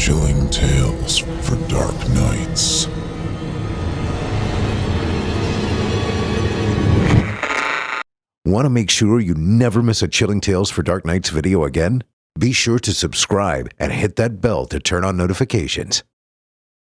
Chilling tales for dark nights. Want to make sure you never miss a Chilling Tales for Dark Nights video again? Be sure to subscribe and hit that bell to turn on notifications.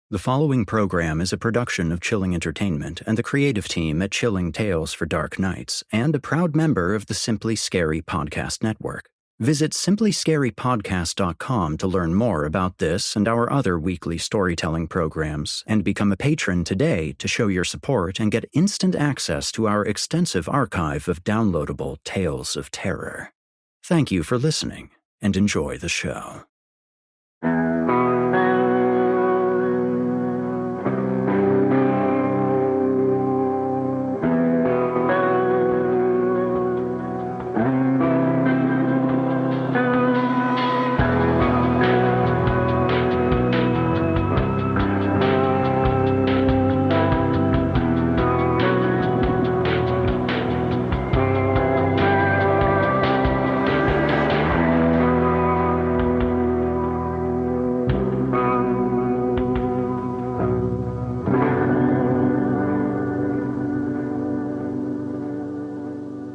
The following program is a production of Chilling Entertainment and the creative team at Chilling Tales for Dark Nights, and a proud member of the Simply Scary Podcast Network. Visit simplyscarypodcast.com to learn more about this and our other weekly storytelling programs, and become a patron today to show your support and get instant access to our extensive archive of downloadable tales of terror. Thank you for listening, and enjoy the show.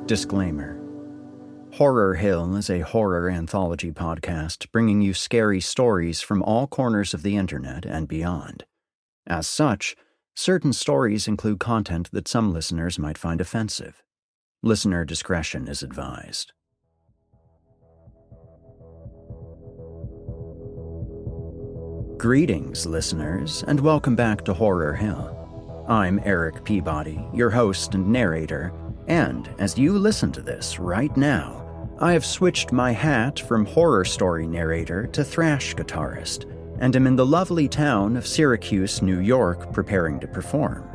Disclaimer. Horror Hill is a horror anthology podcast bringing you scary stories from all corners of the internet and beyond. As such, certain stories include content that some listeners might find offensive. Listener discretion is advised. Greetings, listeners, and welcome back to Horror Hill. I'm Erik Peabody, your host and narrator, and as you listen to this right now, I have switched my hat from horror story narrator to thrash guitarist, and am in the lovely town of Syracuse, New York, preparing to perform.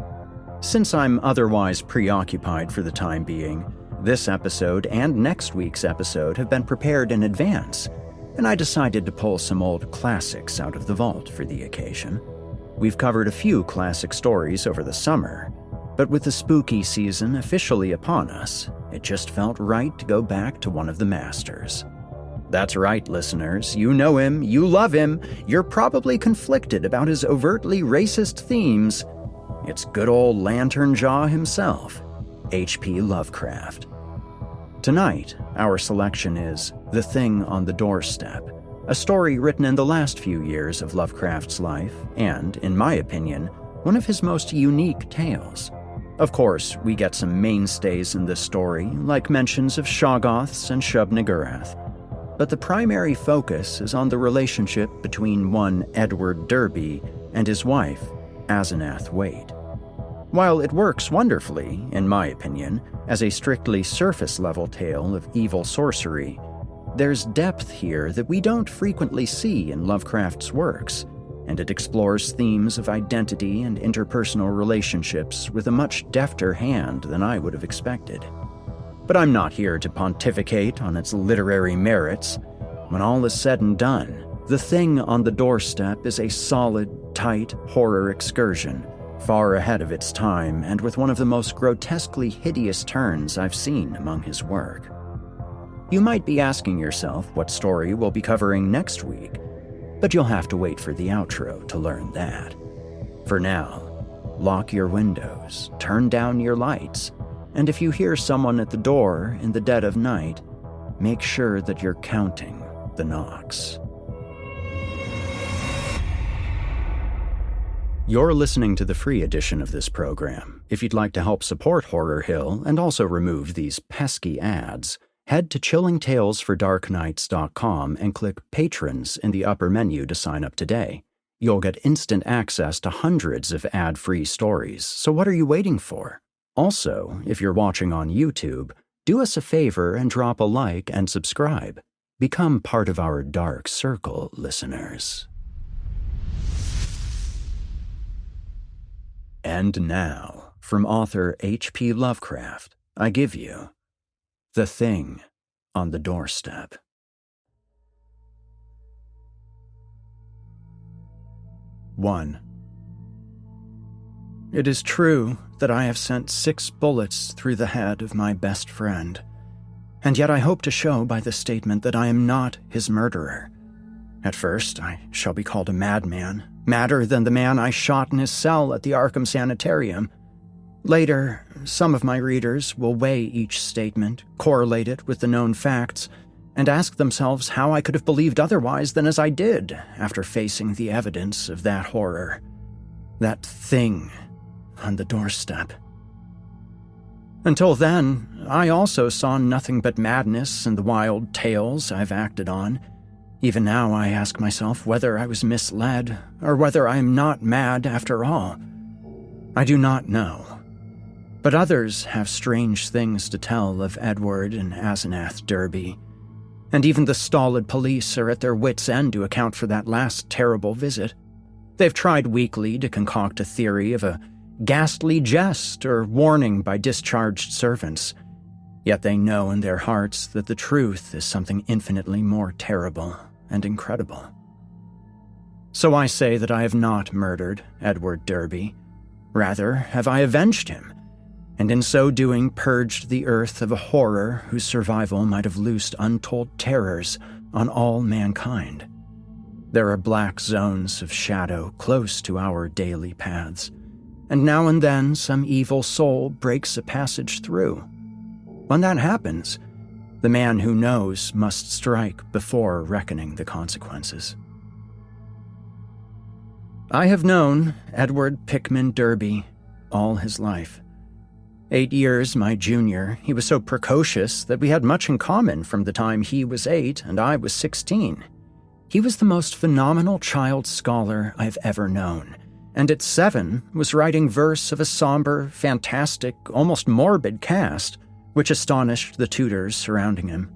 Since I'm otherwise preoccupied for the time being, this episode and next week's episode have been prepared in advance, and I decided to pull some old classics out of the vault for the occasion. We've covered a few classic stories over the summer, but with the spooky season officially upon us, it just felt right to go back to one of the masters. That's right, listeners. You know him, you love him, you're probably conflicted about his overtly racist themes. It's good old Lantern Jaw himself, H.P. Lovecraft. Tonight, our selection is The Thing on the Doorstep, a story written in the last few years of Lovecraft's life, and, in my opinion, one of his most unique tales. Of course, we get some mainstays in this story, like mentions of Shoggoths and Shub-Niggurath, but the primary focus is on the relationship between one Edward Derby and his wife, Asenath Waite. While it works wonderfully, in my opinion, as a strictly surface-level tale of evil sorcery, there's depth here that we don't frequently see in Lovecraft's works, and it explores themes of identity and interpersonal relationships with a much defter hand than I would have expected. But I'm not here to pontificate on its literary merits. When all is said and done, The Thing on the Doorstep is a solid, tight horror excursion, far ahead of its time and with one of the most grotesquely hideous turns I've seen among his work. You might be asking yourself what story we'll be covering next week, but you'll have to wait for the outro to learn that. For now, lock your windows, turn down your lights, and if you hear someone at the door in the dead of night, make sure that you're counting the knocks. You're listening to the free edition of this program. If you'd like to help support Horror Hill and also remove these pesky ads, head to chillingtalesfordarknights.com and click Patrons in the upper menu to sign up today. You'll get instant access to hundreds of ad-free stories, so what are you waiting for? Also, if you're watching on YouTube, do us a favor and drop a like and subscribe. Become part of our dark circle, listeners. And now, from author H.P. Lovecraft, I give you The Thing on the Doorstep. 1. It is true that I have sent 6 bullets through the head of my best friend, and yet I hope to show by this statement that I am not his murderer. At first, I shall be called a madman, madder than the man I shot in his cell at the Arkham Sanitarium. Later, some of my readers will weigh each statement, correlate it with the known facts, and ask themselves how I could have believed otherwise than as I did after facing the evidence of that horror. That thing on the doorstep. Until then, I also saw nothing but madness in the wild tales I've acted on. Even now I ask myself whether I was misled, or whether I am not mad after all. I do not know. But others have strange things to tell of Edward and Asenath Derby, and even the stolid police are at their wits' end to account for that last terrible visit. They've tried weakly to concoct a theory of a ghastly jest or warning by discharged servants, yet they know in their hearts that the truth is something infinitely more terrible and incredible. So I say that I have not murdered Edward Derby. Rather, have I avenged him, and in so doing purged the earth of a horror whose survival might have loosed untold terrors on all mankind. There are black zones of shadow close to our daily paths, and now and then some evil soul breaks a passage through. When that happens, the man who knows must strike before reckoning the consequences. I have known Edward Pickman Derby all his life. 8 years my junior, he was so precocious that we had much in common from the time he was 8 and I was 16. He was the most phenomenal child scholar I've ever known, and at 7 was writing verse of a somber, fantastic, almost morbid cast, which astonished the tutors surrounding him.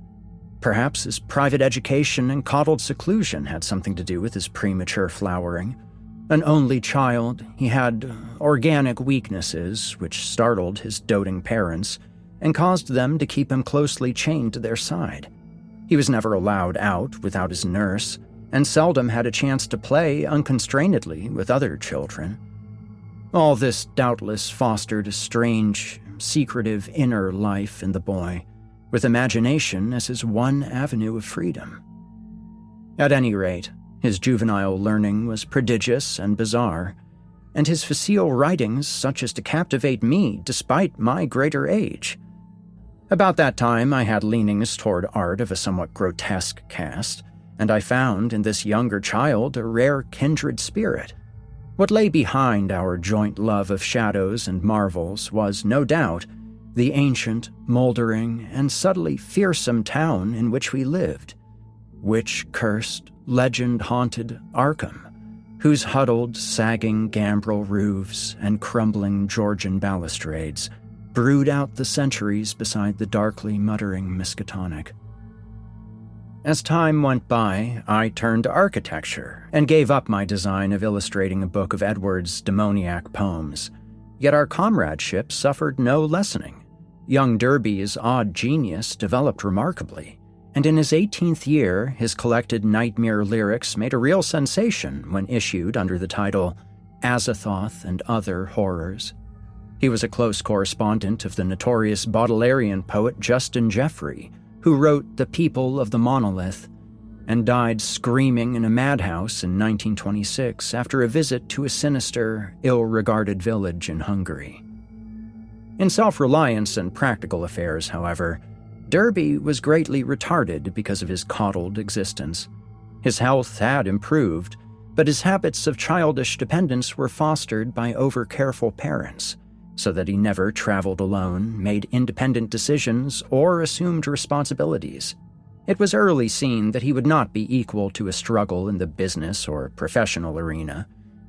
Perhaps his private education and coddled seclusion had something to do with his premature flowering. An only child, he had organic weaknesses which startled his doting parents and caused them to keep him closely chained to their side. He was never allowed out without his nurse, and seldom had a chance to play unconstrainedly with other children. All this doubtless fostered a strange, secretive inner life in the boy, with imagination as his one avenue of freedom. At any rate, his juvenile learning was prodigious and bizarre, and his facile writings such as to captivate me despite my greater age. About that time I had leanings toward art of a somewhat grotesque cast, and I found in this younger child a rare kindred spirit. What lay behind our joint love of shadows and marvels was, no doubt, the ancient, moldering, and subtly fearsome town in which we lived, witch-cursed, legend-haunted Arkham, whose huddled, sagging gambrel roofs and crumbling Georgian balustrades brood out the centuries beside the darkly muttering Miskatonic. As time went by, I turned to architecture and gave up my design of illustrating a book of Edward's demoniac poems, yet our comradeship suffered no lessening. Young Derby's odd genius developed remarkably, and in his 18th year, his collected nightmare lyrics made a real sensation when issued under the title Azathoth and Other Horrors. He was a close correspondent of the notorious Baudelarian poet Justin Jeffrey, who wrote The People of the Monolith, and died screaming in a madhouse in 1926 after a visit to a sinister, ill-regarded village in Hungary. In self-reliance and practical affairs, however, Derby was greatly retarded because of his coddled existence. His health had improved, but his habits of childish dependence were fostered by over-careful parents, so that he never traveled alone, made independent decisions, or assumed responsibilities. It was early seen that he would not be equal to a struggle in the business or professional arena,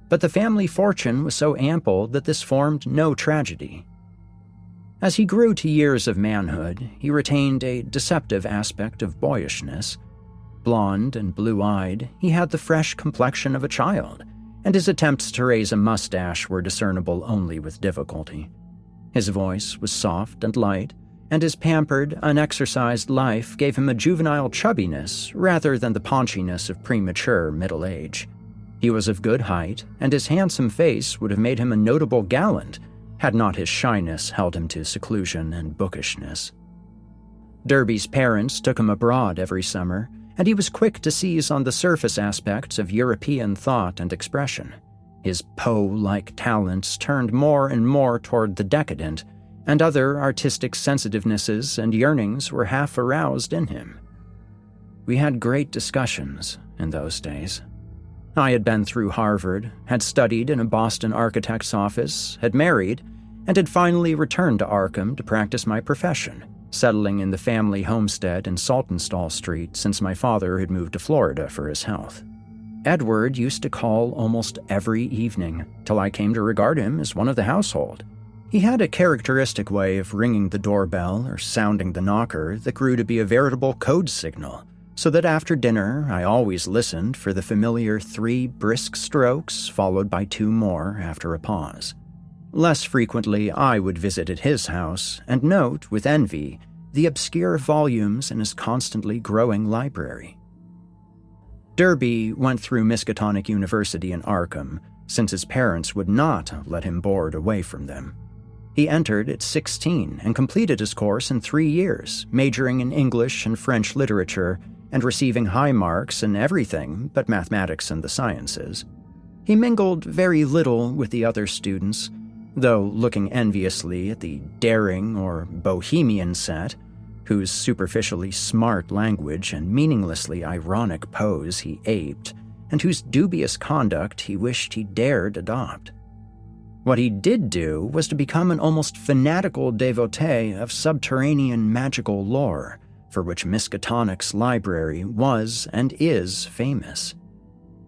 but the family fortune was so ample that this formed no tragedy. As he grew to years of manhood, he retained a deceptive aspect of boyishness. Blonde and blue-eyed, he had the fresh complexion of a child, and his attempts to raise a mustache were discernible only with difficulty. His voice was soft and light, and his pampered, unexercised life gave him a juvenile chubbiness rather than the paunchiness of premature middle age. He was of good height, and his handsome face would have made him a notable gallant, had not his shyness held him to seclusion and bookishness. Derby's parents took him abroad every summer, and he was quick to seize on the surface aspects of European thought and expression. His Poe-like talents turned more and more toward the decadent, and other artistic sensitivenesses and yearnings were half aroused in him. We had great discussions in those days. I had been through Harvard, had studied in a Boston architect's office, had married, and had finally returned to Arkham to practice my profession, settling in the family homestead in Saltonstall Street since my father had moved to Florida for his health. Edward used to call almost every evening, till I came to regard him as one of the household. He had a characteristic way of ringing the doorbell or sounding the knocker that grew to be a veritable code signal, so that after dinner I always listened for the familiar 3 brisk strokes followed by 2 more after a pause. Less frequently I would visit at his house and note with envy the obscure volumes in his constantly growing library. Derby went through Miskatonic University in Arkham, since his parents would not let him board away from them. He entered at 16 and completed his course in 3 years, majoring in English and French literature and receiving high marks in everything but mathematics and the sciences. He mingled very little with the other students, though looking enviously at the daring or bohemian set, whose superficially smart language and meaninglessly ironic pose he aped, and whose dubious conduct he wished he dared adopt. What he did do was to become an almost fanatical devotee of subterranean magical lore, for which Miskatonic's library was and is famous.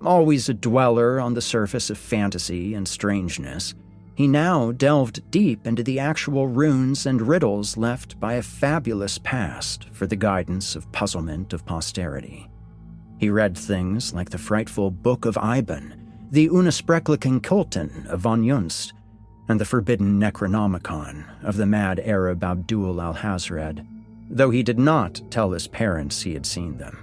Always a dweller on the surface of fantasy and strangeness, he now delved deep into the actual runes and riddles left by a fabulous past for the guidance of puzzlement of posterity. He read things like the frightful Book of Iban, the Unsprechlichen Kulten of von Junst, and the forbidden Necronomicon of the mad Arab Abdul al-Hazred, though he did not tell his parents he had seen them.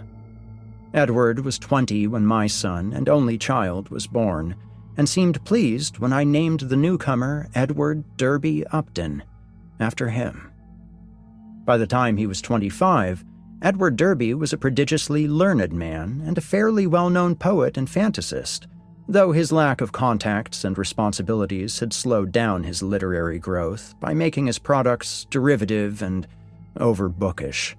Edward was 20 when my son and only child was born, and seemed pleased when I named the newcomer Edward Derby Upton, after him. By the time he was 25, Edward Derby was a prodigiously learned man and a fairly well-known poet and fantasist, though his lack of contacts and responsibilities had slowed down his literary growth by making his products derivative and overbookish.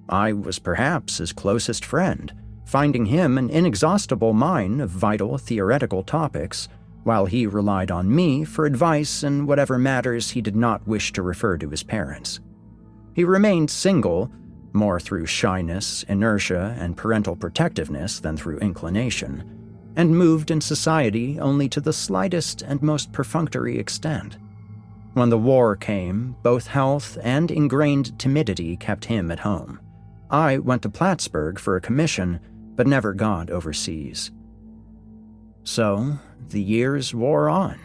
I was perhaps his closest friend, finding him an inexhaustible mine of vital theoretical topics, while he relied on me for advice in whatever matters he did not wish to refer to his parents. He remained single, more through shyness, inertia, and parental protectiveness than through inclination, and moved in society only to the slightest and most perfunctory extent. When the war came, both health and ingrained timidity kept him at home. I went to Plattsburgh for a commission, but never got overseas. So, the years wore on.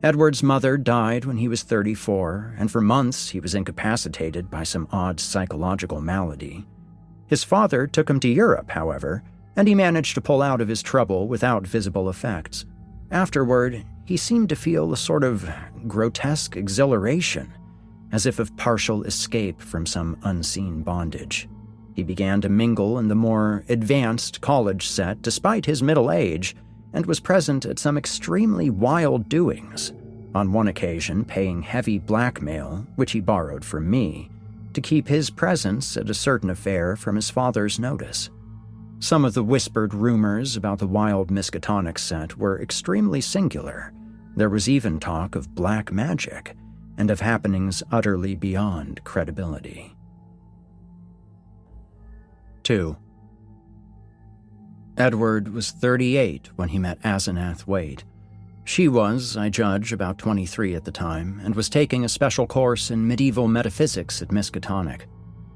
Edward's mother died when he was 34, and for months he was incapacitated by some odd psychological malady. His father took him to Europe, however, and he managed to pull out of his trouble without visible effects. Afterward, he seemed to feel a sort of grotesque exhilaration, as if of partial escape from some unseen bondage. He began to mingle in the more advanced college set despite his middle age, and was present at some extremely wild doings, on one occasion paying heavy blackmail, which he borrowed from me, to keep his presence at a certain affair from his father's notice. Some of the whispered rumors about the wild Miskatonic set were extremely singular. There was even talk of black magic, and of happenings utterly beyond credibility. 2. Edward was 38 when he met Asenath Waite. She was, I judge, about 23 at the time, and was taking a special course in medieval metaphysics at Miskatonic.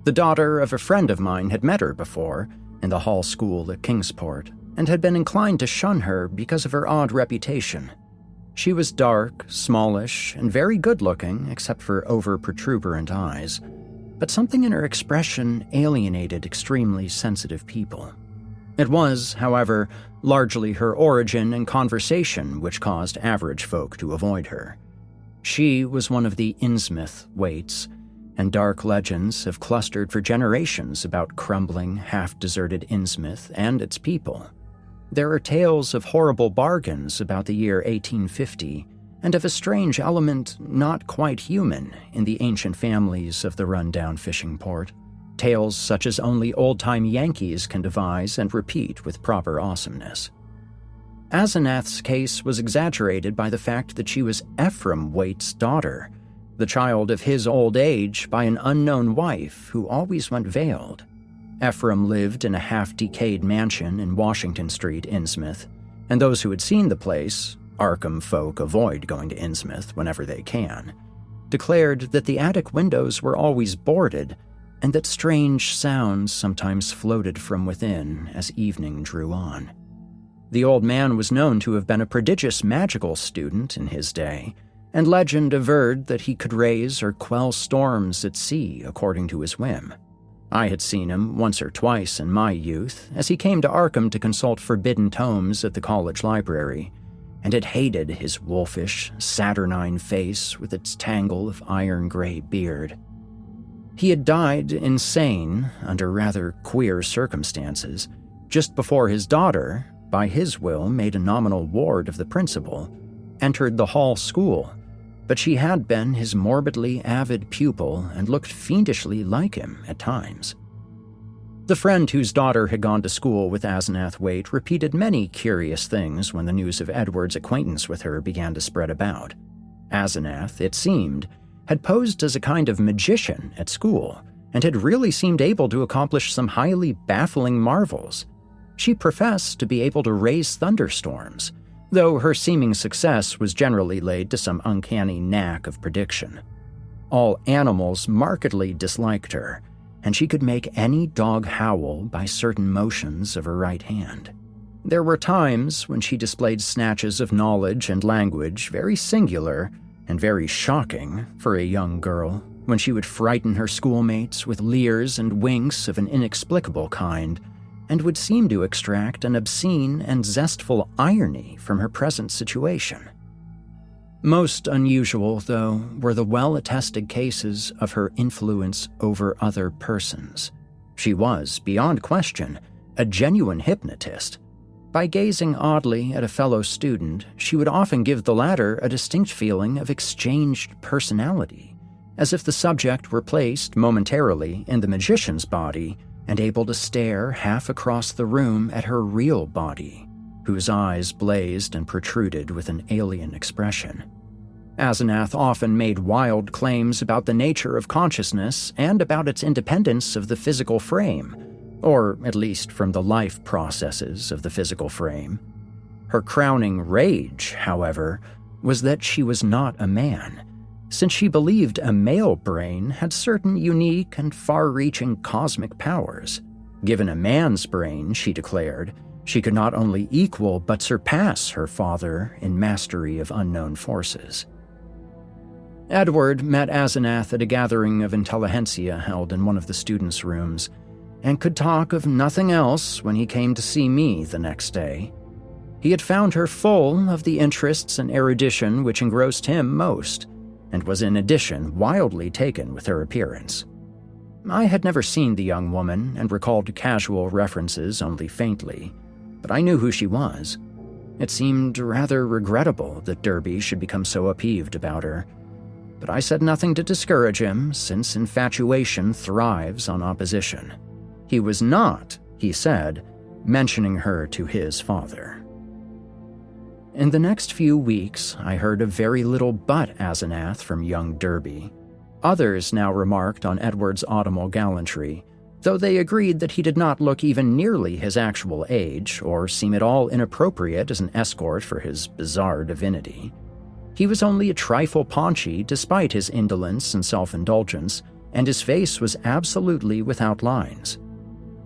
The daughter of a friend of mine had met her before, in the Hall School at Kingsport, and had been inclined to shun her because of her odd reputation. She was dark, smallish, and very good-looking, except for over-protuberant eyes, but something in her expression alienated extremely sensitive people. It was, however, largely her origin and conversation which caused average folk to avoid her. She was one of the Innsmouth Waites, and dark legends have clustered for generations about crumbling, half-deserted Innsmouth and its people. There are tales of horrible bargains about the year 1850, and of a strange element not quite human in the ancient families of the run-down fishing port. Tales such as only old-time Yankees can devise and repeat with proper awesomeness. Asenath's case was exaggerated by the fact that she was Ephraim Waite's daughter, the child of his old age by an unknown wife who always went veiled. Ephraim lived in a half-decayed mansion in Washington Street, Innsmouth, and those who had seen the place, Arkham folk avoid going to Innsmouth whenever they can, declared that the attic windows were always boarded and that strange sounds sometimes floated from within as evening drew on. The old man was known to have been a prodigious magical student in his day, and legend averred that he could raise or quell storms at sea according to his whim. I had seen him once or twice in my youth as he came to Arkham to consult forbidden tomes at the college library, and had hated his wolfish, saturnine face with its tangle of iron-gray beard. He had died insane under rather queer circumstances just before his daughter, by his will made a nominal ward of the principal, entered the Hall School, but she had been his morbidly avid pupil and looked fiendishly like him at times. The friend whose daughter had gone to school with Asenath Waite repeated many curious things when the news of Edward's acquaintance with her began to spread about. Asenath, it seemed, had posed as a kind of magician at school and had really seemed able to accomplish some highly baffling marvels. She professed to be able to raise thunderstorms, though her seeming success was generally laid to some uncanny knack of prediction. All animals markedly disliked her, and she could make any dog howl by certain motions of her right hand. There were times when she displayed snatches of knowledge and language very singular and very shocking for a young girl, when she would frighten her schoolmates with leers and winks of an inexplicable kind, and would seem to extract an obscene and zestful irony from her present situation. Most unusual, though, were the well-attested cases of her influence over other persons. She was, beyond question, a genuine hypnotist. By gazing oddly at a fellow student, she would often give the latter a distinct feeling of exchanged personality, as if the subject were placed momentarily in the magician's body and able to stare half across the room at her real body, whose eyes blazed and protruded with an alien expression. Asenath often made wild claims about the nature of consciousness and about its independence of the physical frame, or at least from the life processes of the physical frame. Her crowning rage, however, was that she was not a man, since she believed a male brain had certain unique and far-reaching cosmic powers. Given a man's brain, she declared, she could not only equal but surpass her father in mastery of unknown forces. Edward met Asenath at a gathering of intelligentsia held in one of the students' rooms, and could talk of nothing else when he came to see me the next day. He had found her full of the interests and erudition which engrossed him most, and was in addition wildly taken with her appearance. I had never seen the young woman and recalled casual references only faintly, but I knew who she was. It seemed rather regrettable that Derby should become so appeased about her, but I said nothing to discourage him, since infatuation thrives on opposition. He was not, he said, mentioning her to his father. In the next few weeks, I heard of very little but Asenath from young Derby. Others now remarked on Edward's autumnal gallantry, though they agreed that he did not look even nearly his actual age or seem at all inappropriate as an escort for his bizarre divinity. He was only a trifle paunchy despite his indolence and self-indulgence, and his face was absolutely without lines.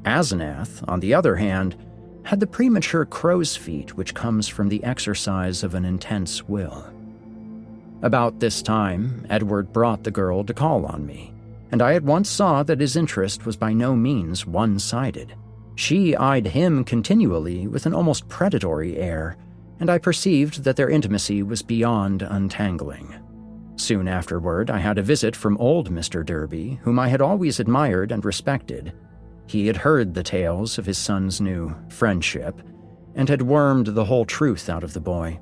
Asenath, on the other hand, had the premature crow's feet which comes from the exercise of an intense will. About this time, Edward brought the girl to call on me, and I at once saw that his interest was by no means one-sided. She eyed him continually with an almost predatory air, and I perceived that their intimacy was beyond untangling. Soon afterward, I had a visit from old Mr. Derby, whom I had always admired and respected. He had heard the tales of his son's new friendship, and had wormed the whole truth out of the boy.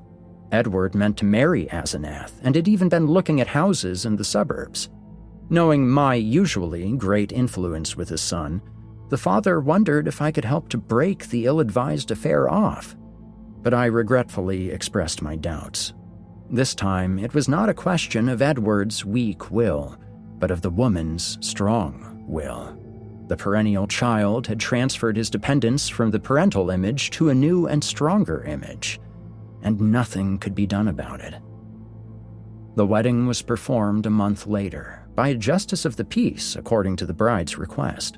Edward meant to marry Asenath, and had even been looking at houses in the suburbs. Knowing my usually great influence with his son, the father wondered if I could help to break the ill-advised affair off. But I regretfully expressed my doubts. This time, it was not a question of Edward's weak will, but of the woman's strong will. The perennial child had transferred his dependence from the parental image to a new and stronger image, and nothing could be done about it. The wedding was performed a month later, by a justice of the peace according to the bride's request.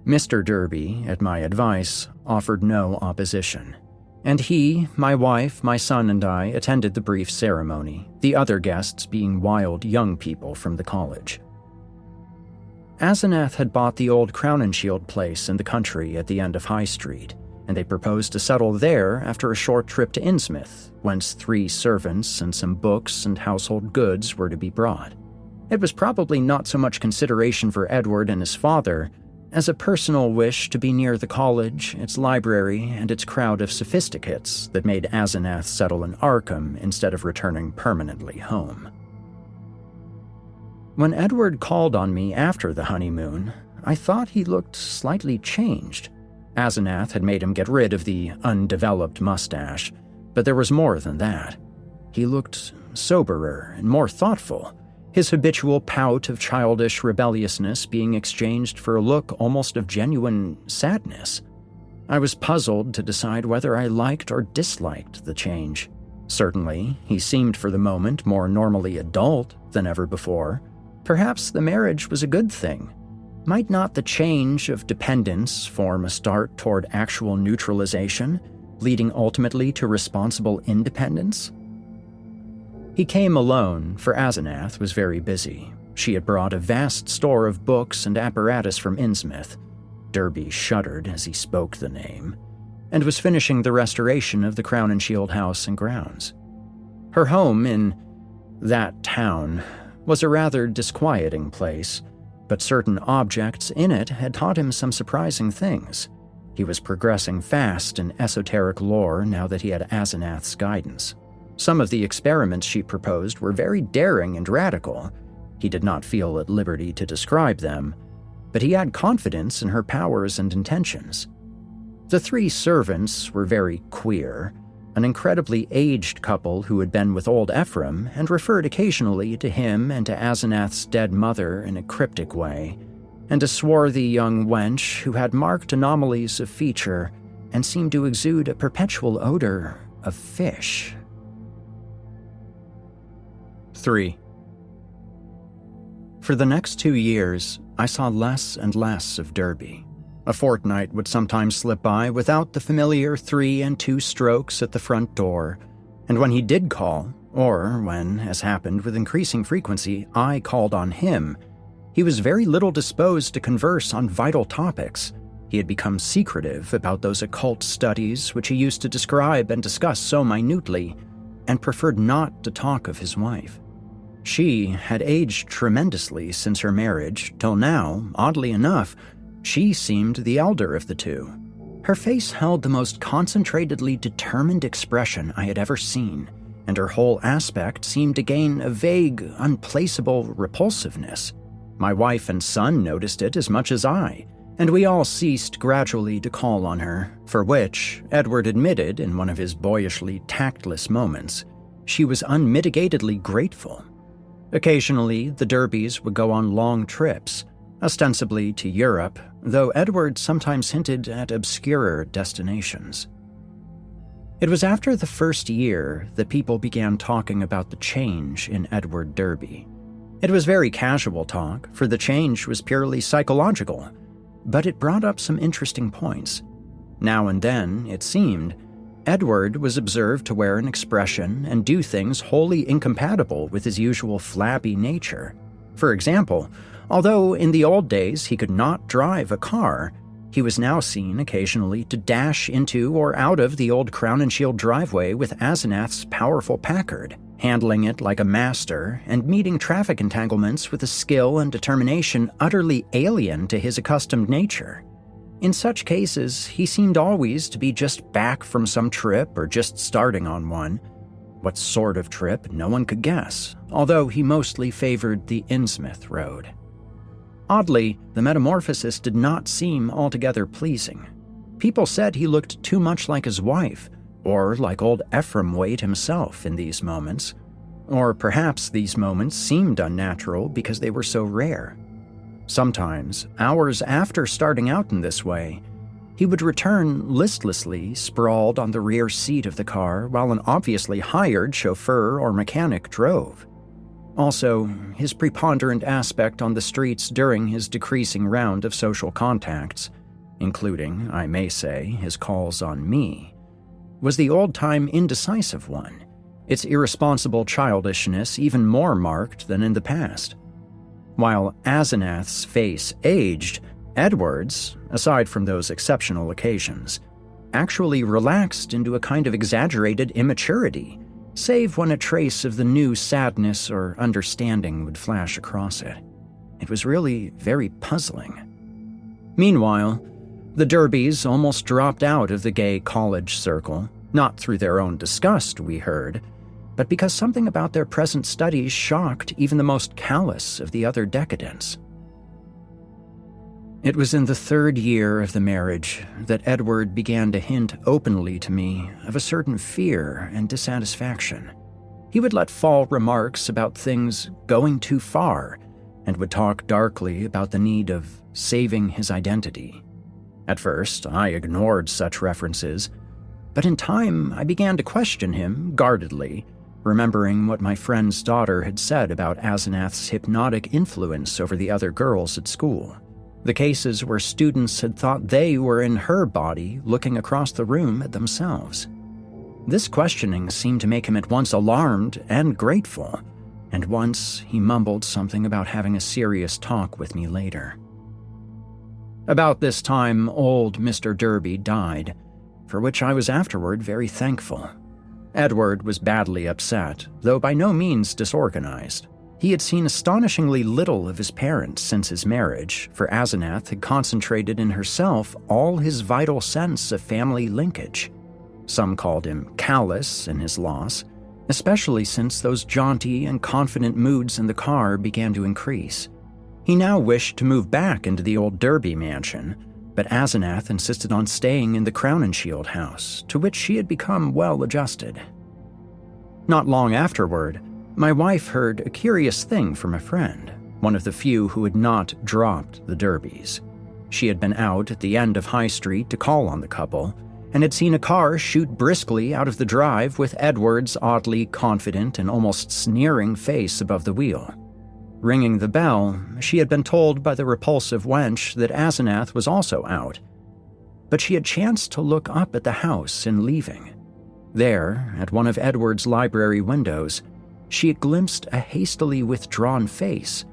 Mr. Derby, at my advice, offered no opposition, and he, my wife, my son, and I attended the brief ceremony, the other guests being wild young people from the college. Asenath had bought the old Crown and Shield place in the country at the end of High Street, and they proposed to settle there after a short trip to Innsmouth, whence 3 servants and some books and household goods were to be brought. It was probably not so much consideration for Edward and his father, as a personal wish to be near the college, its library, and its crowd of sophisticates that made Asenath settle in Arkham instead of returning permanently home. When Edward called on me after the honeymoon, I thought he looked slightly changed. Asenath had made him get rid of the undeveloped mustache, but there was more than that. He looked soberer and more thoughtful, his habitual pout of childish rebelliousness being exchanged for a look almost of genuine sadness. I was puzzled to decide whether I liked or disliked the change. Certainly, he seemed for the moment more normally adult than ever before. Perhaps the marriage was a good thing. Might not the change of dependence form a start toward actual neutralization, leading ultimately to responsible independence? He came alone, for Asenath was very busy. She had brought a vast store of books and apparatus from Innsmouth. Derby shuddered as he spoke the name, and was finishing the restoration of the Crown and Shield house and grounds. Her home in that town was a rather disquieting place, but certain objects in it had taught him some surprising things. He was progressing fast in esoteric lore now that he had Asenath's guidance. Some of the experiments she proposed were very daring and radical. He did not feel at liberty to describe them, but he had confidence in her powers and intentions. The 3 servants were very queer, an incredibly aged couple who had been with old Ephraim and referred occasionally to him and to Asenath's dead mother in a cryptic way, and a swarthy young wench who had marked anomalies of feature and seemed to exude a perpetual odor of fish. 3. For the next 2 years, I saw less and less of Derby. A fortnight would sometimes slip by without the familiar 3 and 2 strokes at the front door, and when he did call, or when, as happened with increasing frequency, I called on him, he was very little disposed to converse on vital topics. He had become secretive about those occult studies which he used to describe and discuss so minutely, and preferred not to talk of his wife. She had aged tremendously since her marriage, till now, oddly enough, she seemed the elder of the 2. Her face held the most concentratedly determined expression I had ever seen, and her whole aspect seemed to gain a vague, unplaceable repulsiveness. My wife and son noticed it as much as I, and we all ceased gradually to call on her, for which, Edward admitted in one of his boyishly tactless moments, she was unmitigatedly grateful. Occasionally, the Derbys would go on long trips, ostensibly to Europe, though Edward sometimes hinted at obscurer destinations. It was after the first year that people began talking about the change in Edward Derby. It was very casual talk, for the change was purely psychological, but it brought up some interesting points. Now and then, it seemed, Edward was observed to wear an expression and do things wholly incompatible with his usual flabby nature. For example, although in the old days he could not drive a car, He was now seen occasionally to dash into or out of the old Crown and Shield driveway with Asenath's powerful Packard, handling it like a master and meeting traffic entanglements with a skill and determination utterly alien to his accustomed nature. In such cases, he seemed always to be just back from some trip or just starting on one. What sort of trip, no one could guess, although he mostly favored the Innsmouth road. Oddly, the metamorphosis did not seem altogether pleasing. People said he looked too much like his wife, or like old Ephraim Waite himself in these moments. Or perhaps these moments seemed unnatural because they were so rare. Sometimes, hours after starting out in this way, he would return listlessly sprawled on the rear seat of the car while an obviously hired chauffeur or mechanic drove. Also, his preponderant aspect on the streets during his decreasing round of social contacts, including, I may say, his calls on me, was the old-time indecisive one, its irresponsible childishness even more marked than in the past. While Asenath's face aged, Edward's, aside from those exceptional occasions, actually relaxed into a kind of exaggerated immaturity, save when a trace of the new sadness or understanding would flash across it. It was really very puzzling. Meanwhile, the Derbys almost dropped out of the gay college circle, not through their own disgust, we heard, but because something about their present studies shocked even the most callous of the other decadents. It was in the 3rd year of the marriage that Edward began to hint openly to me of a certain fear and dissatisfaction. He would let fall remarks about things going too far and would talk darkly about the need of saving his identity. At first, I ignored such references, but in time I began to question him guardedly, remembering what my friend's daughter had said about Asenath's hypnotic influence over the other girls at school. The cases where students had thought they were in her body looking across the room at themselves. This questioning seemed to make him at once alarmed and grateful, and once he mumbled something about having a serious talk with me later. About this time, old Mr. Derby died, for which I was afterward very thankful. Edward was badly upset, though by no means disorganized. He had seen astonishingly little of his parents since his marriage, for Asenath had concentrated in herself all his vital sense of family linkage. Some called him callous in his loss, especially since those jaunty and confident moods in the car began to increase. He now wished to move back into the old Derby mansion, but Asenath insisted on staying in the Crown and Shield house, to which she had become well adjusted. Not long afterward, my wife heard a curious thing from a friend, one of the few who had not dropped the Derbys. She had been out at the end of High Street to call on the couple, and had seen a car shoot briskly out of the drive with Edward's oddly confident and almost sneering face above the wheel. Ringing the bell, she had been told by the repulsive wench that Asenath was also out, but she had chanced to look up at the house in leaving. There, at one of Edward's library windows, she had glimpsed a hastily withdrawn face,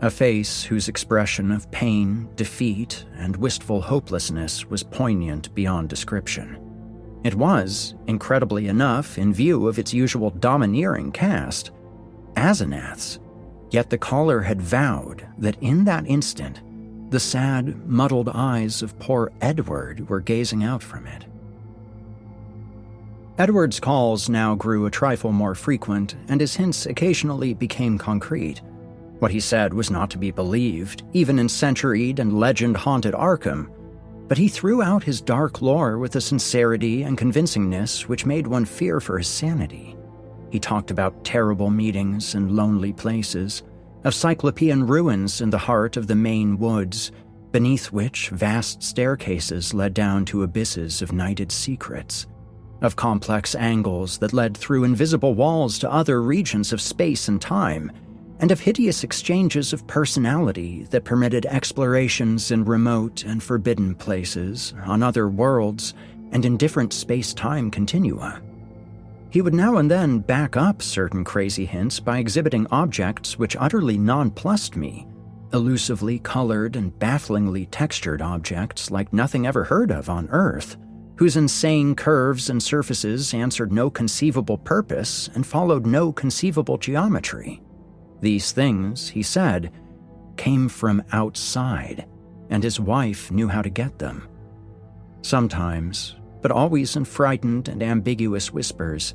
a face whose expression of pain, defeat, and wistful hopelessness was poignant beyond description. It was, incredibly enough, in view of its usual domineering cast, Asenath's, yet the caller had vowed that in that instant, the sad, muddled eyes of poor Edward were gazing out from it. Edward's calls now grew a trifle more frequent, and his hints occasionally became concrete. What he said was not to be believed, even in centuried and legend-haunted Arkham, but he threw out his dark lore with a sincerity and convincingness which made one fear for his sanity. He talked about terrible meetings and lonely places, of cyclopean ruins in the heart of the Maine woods, beneath which vast staircases led down to abysses of nighted secrets, of complex angles that led through invisible walls to other regions of space and time, and of hideous exchanges of personality that permitted explorations in remote and forbidden places, on other worlds, and in different space-time continua. He would now and then back up certain crazy hints by exhibiting objects which utterly nonplussed me, elusively colored and bafflingly textured objects like nothing ever heard of on Earth, whose insane curves and surfaces answered no conceivable purpose and followed no conceivable geometry. These things, he said, came from outside, and his wife knew how to get them. Sometimes, but always in frightened and ambiguous whispers,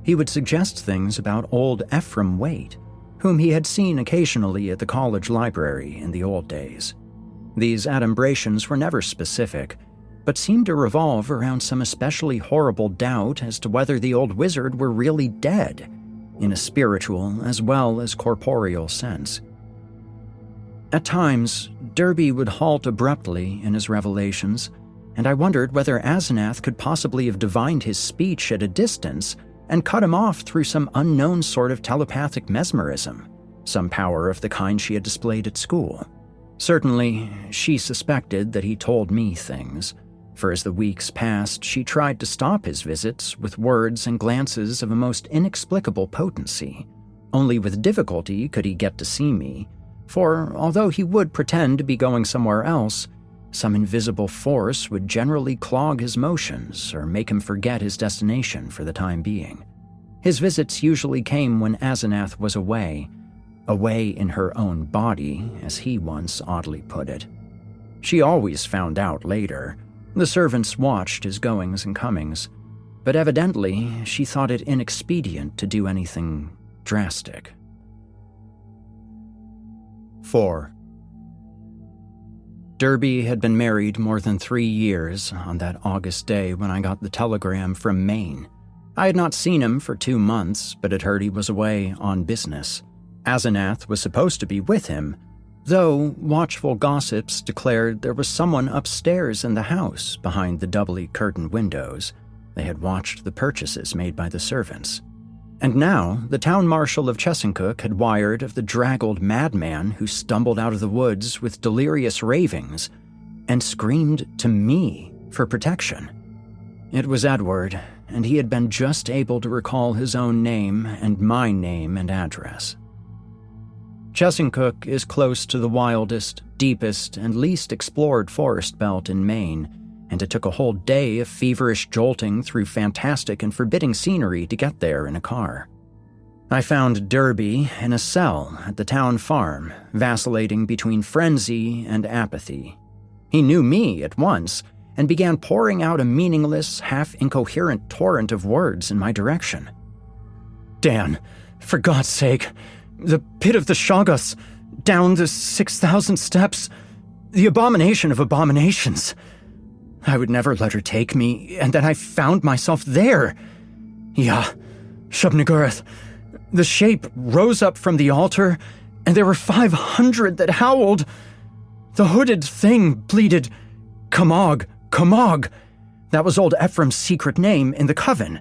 he would suggest things about old Ephraim Waite, whom he had seen occasionally at the college library in the old days. These adumbrations were never specific, but seemed to revolve around some especially horrible doubt as to whether the old wizard were really dead, in a spiritual as well as corporeal sense. At times, Derby would halt abruptly in his revelations, and I wondered whether Asenath could possibly have divined his speech at a distance and cut him off through some unknown sort of telepathic mesmerism, some power of the kind she had displayed at school. Certainly, she suspected that he told me things, for as the weeks passed, she tried to stop his visits with words and glances of a most inexplicable potency. Only with difficulty could he get to see me, for although he would pretend to be going somewhere else, some invisible force would generally clog his motions or make him forget his destination for the time being. His visits usually came when Asenath was away in her own body, as he once oddly put it. She always found out later. The servants watched his goings and comings, but evidently she thought it inexpedient to do anything drastic. 4. Derby had been married more than 3 years on that August day when I got the telegram from Maine. I had not seen him for 2 months, but had heard he was away on business. Asenath was supposed to be with him, though watchful gossips declared there was someone upstairs in the house behind the doubly curtained windows. They had watched the purchases made by the servants. And now the town marshal of Chesuncook had wired of the draggled madman who stumbled out of the woods with delirious ravings and screamed to me for protection. It was Edward, and he had been just able to recall his own name and my name and address. Chesuncook is close to the wildest, deepest, and least explored forest belt in Maine, and it took a whole day of feverish jolting through fantastic and forbidding scenery to get there in a car. I found Derby in a cell at the town farm, vacillating between frenzy and apathy. He knew me at once, and began pouring out a meaningless, half-incoherent torrent of words in my direction. "Dan, for God's sake, the pit of the Shoggoths, down the 6,000 steps, the abomination of abominations. I would never let her take me, and then I found myself there. Yeah, Shub-Niggurath. The shape rose up from the altar, and there were 500 that howled. The hooded thing bleated, 'Camog, Camog.' That was old Ephraim's secret name in the coven.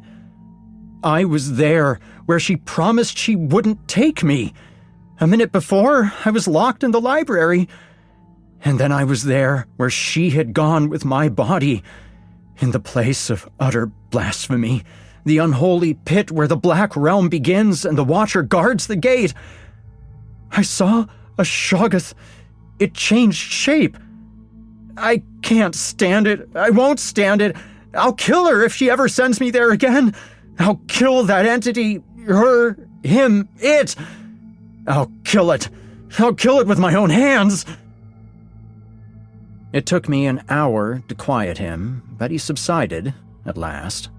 I was there, where she promised she wouldn't take me. A minute before, I was locked in the library. And then I was there, where she had gone with my body, in the place of utter blasphemy, the unholy pit where the black realm begins and the watcher guards the gate. I saw a Shoggoth. It changed shape. I can't stand it. I won't stand it. I'll kill her if she ever sends me there again. I'll kill that entity, her, him, it. I'll kill it. I'll kill it with my own hands." It took me an hour to quiet him, but he subsided at last.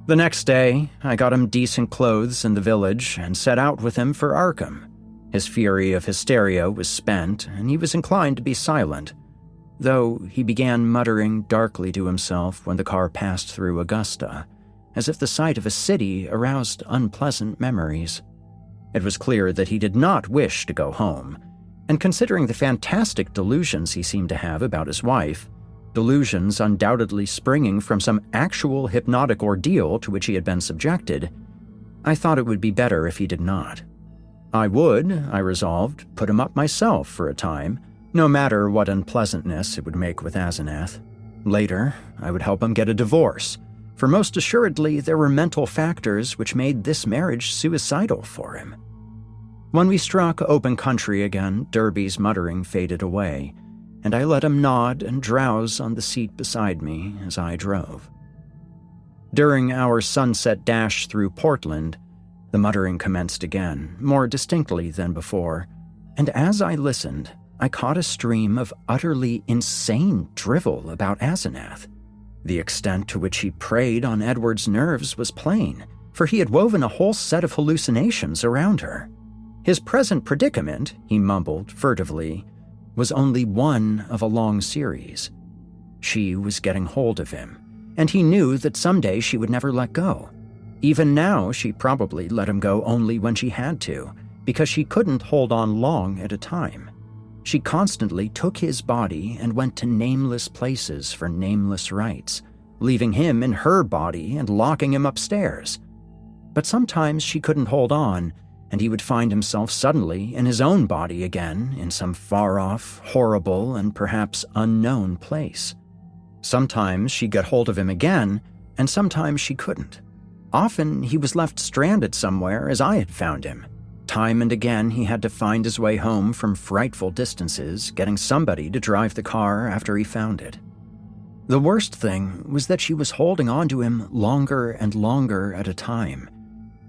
The next day, I got him decent clothes in the village and set out with him for Arkham. His fury of hysteria was spent, and he was inclined to be silent, though he began muttering darkly to himself when the car passed through Augusta, as if the sight of a city aroused unpleasant memories. It was clear that he did not wish to go home, and considering the fantastic delusions he seemed to have about his wife, delusions undoubtedly springing from some actual hypnotic ordeal to which he had been subjected, I thought it would be better if he did not. I would, I resolved, put him up myself for a time, no matter what unpleasantness it would make with Asenath. Later, I would help him get a divorce, for most assuredly there were mental factors which made this marriage suicidal for him. When we struck open country again, Derby's muttering faded away, and I let him nod and drowse on the seat beside me as I drove. During our sunset dash through Portland, the muttering commenced again, more distinctly than before, and as I listened, I caught a stream of utterly insane drivel about Asenath. The extent to which he preyed on Edward's nerves was plain, for he had woven a whole set of hallucinations around her. His present predicament, he mumbled furtively, was only one of a long series. She was getting hold of him, and he knew that someday she would never let go. Even now, she probably let him go only when she had to, because she couldn't hold on long at a time. She constantly took his body and went to nameless places for nameless rites, leaving him in her body and locking him upstairs. But sometimes she couldn't hold on, and he would find himself suddenly in his own body again in some far-off, horrible, and perhaps unknown place. Sometimes she'd get hold of him again, and sometimes she couldn't. Often he was left stranded somewhere as I had found him. Time and again he had to find his way home from frightful distances, getting somebody to drive the car after he found it. The worst thing was that she was holding on to him longer and longer at a time.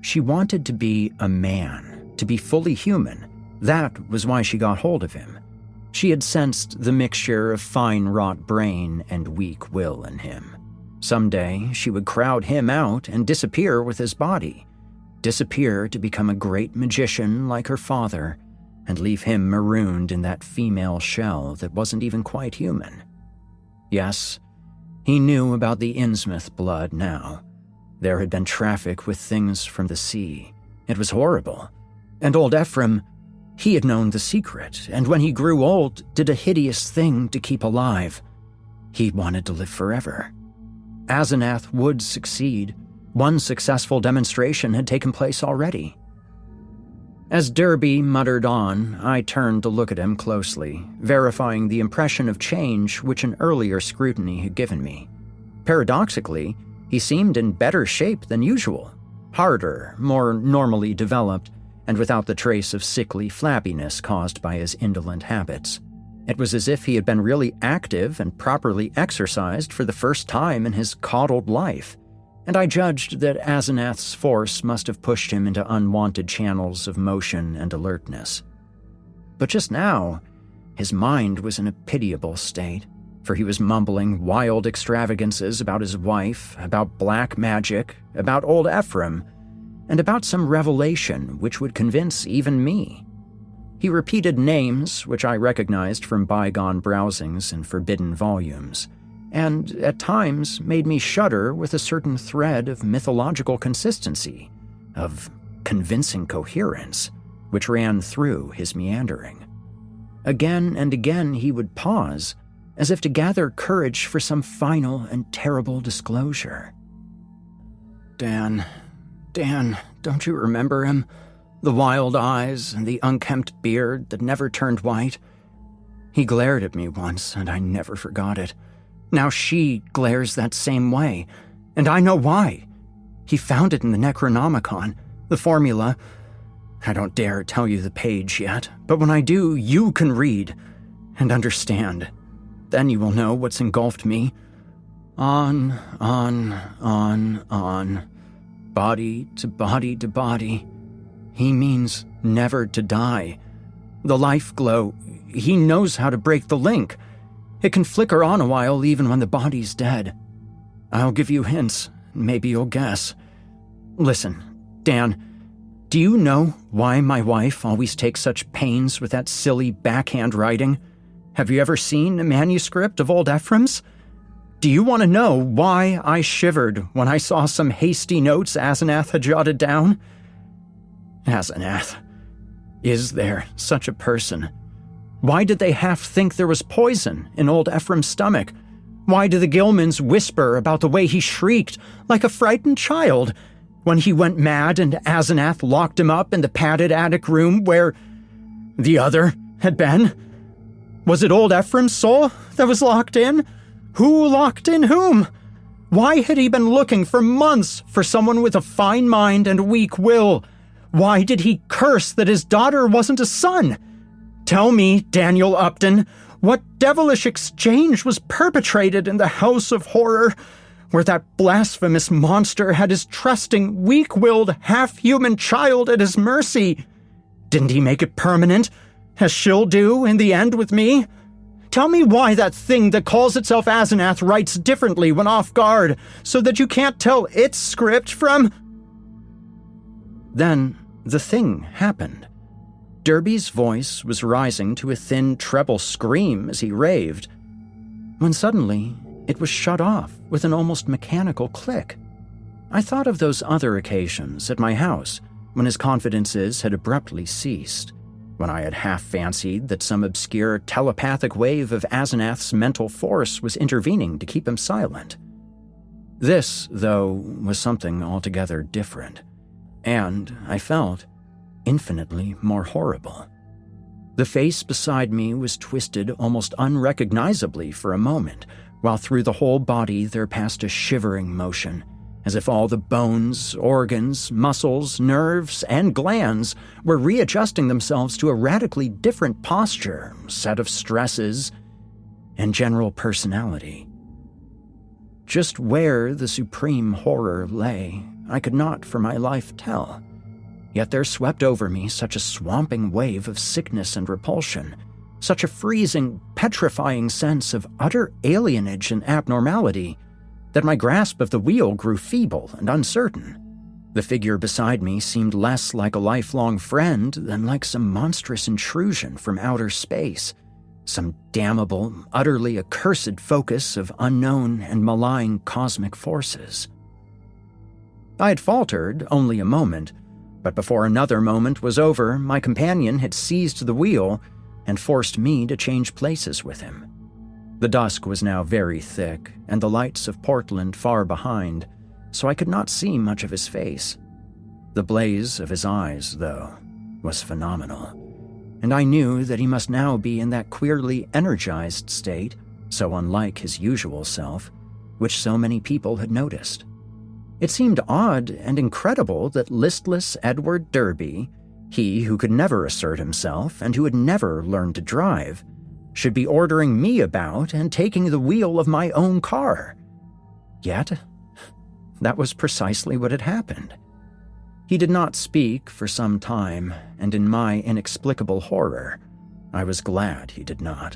She wanted to be a man, to be fully human. That was why she got hold of him. She had sensed the mixture of fine-wrought brain and weak will in him. Someday she would crowd him out and disappear with his body, disappear to become a great magician like her father, and leave him marooned in that female shell that wasn't even quite human. Yes, he knew about the Innsmouth blood now. There had been traffic with things from the sea. It was horrible. And old Ephraim, he had known the secret, and when he grew old, did a hideous thing to keep alive. He wanted to live forever. Asenath would succeed. One successful demonstration had taken place already. As Derby muttered on, I turned to look at him closely, verifying the impression of change which an earlier scrutiny had given me. Paradoxically, he seemed in better shape than usual, harder, more normally developed, and without the trace of sickly flabbiness caused by his indolent habits. It was as if he had been really active and properly exercised for the first time in his coddled life, and I judged that Asenath's force must have pushed him into unwanted channels of motion and alertness. But just now, his mind was in a pitiable state, for he was mumbling wild extravagances about his wife, about black magic, about old Ephraim, and about some revelation which would convince even me. He repeated names which I recognized from bygone browsings in forbidden volumes, and at times made me shudder with a certain thread of mythological consistency, of convincing coherence, which ran through his meandering. Again and again he would pause, as if to gather courage for some final and terrible disclosure. Dan, don't you remember him? The wild eyes and the unkempt beard that never turned white? He glared at me once, and I never forgot it. Now she glares that same way, and I know why. He found it in the Necronomicon, the formula. I don't dare tell you the page yet, but when I do, you can read and understand. Then you will know what's engulfed me. On, body to body to body. He means never to die. The life glow, he knows how to break the link. It can flicker on a while even when the body's dead. I'll give you hints, maybe you'll guess. Listen, Dan, do you know why my wife always takes such pains with that silly backhand writing? Have you ever seen a manuscript of old Ephraim's? Do you want to know why I shivered when I saw some hasty notes Asenath had jotted down? Asenath. Is there such a person? Why did they half think there was poison in old Ephraim's stomach? Why do the Gilmans whisper about the way he shrieked like a frightened child when he went mad and Asenath locked him up in the padded attic room where the other had been? Was it old Ephraim's soul that was locked in? Who locked in whom? Why had he been looking for months for someone with a fine mind and weak will? Why did he curse that his daughter wasn't a son? Tell me, Daniel Upton, what devilish exchange was perpetrated in the House of Horror, where that blasphemous monster had his trusting, weak-willed, half-human child at his mercy? Didn't he make it permanent, as she'll do in the end with me? Tell me why that thing that calls itself Asenath writes differently when off guard, so that you can't tell its script from... Then the thing happened. Derby's voice was rising to a thin treble scream as he raved, when suddenly it was shut off with an almost mechanical click. I thought of those other occasions at my house when his confidences had abruptly ceased, when I had half fancied that some obscure telepathic wave of Asenath's mental force was intervening to keep him silent. This, though, was something altogether different, and, I felt, infinitely more horrible. The face beside me was twisted almost unrecognizably for a moment, while through the whole body there passed a shivering motion, as if all the bones, organs, muscles, nerves, and glands were readjusting themselves to a radically different posture, set of stresses, and general personality. Just where the supreme horror lay, I could not for my life tell. Yet there swept over me such a swamping wave of sickness and repulsion, such a freezing, petrifying sense of utter alienage and abnormality, that my grasp of the wheel grew feeble and uncertain. The figure beside me seemed less like a lifelong friend than like some monstrous intrusion from outer space, some damnable, utterly accursed focus of unknown and malign cosmic forces. I had faltered only a moment, but before another moment was over, my companion had seized the wheel and forced me to change places with him. The dusk was now very thick, and the lights of Portland far behind, so I could not see much of his face. The blaze of his eyes, though, was phenomenal, and I knew that he must now be in that queerly energized state, so unlike his usual self, which so many people had noticed. It seemed odd and incredible that listless Edward Derby, he who could never assert himself and who had never learned to drive, should be ordering me about and taking the wheel of my own car. Yet, that was precisely what had happened. He did not speak for some time, and in my inexplicable horror, I was glad he did not.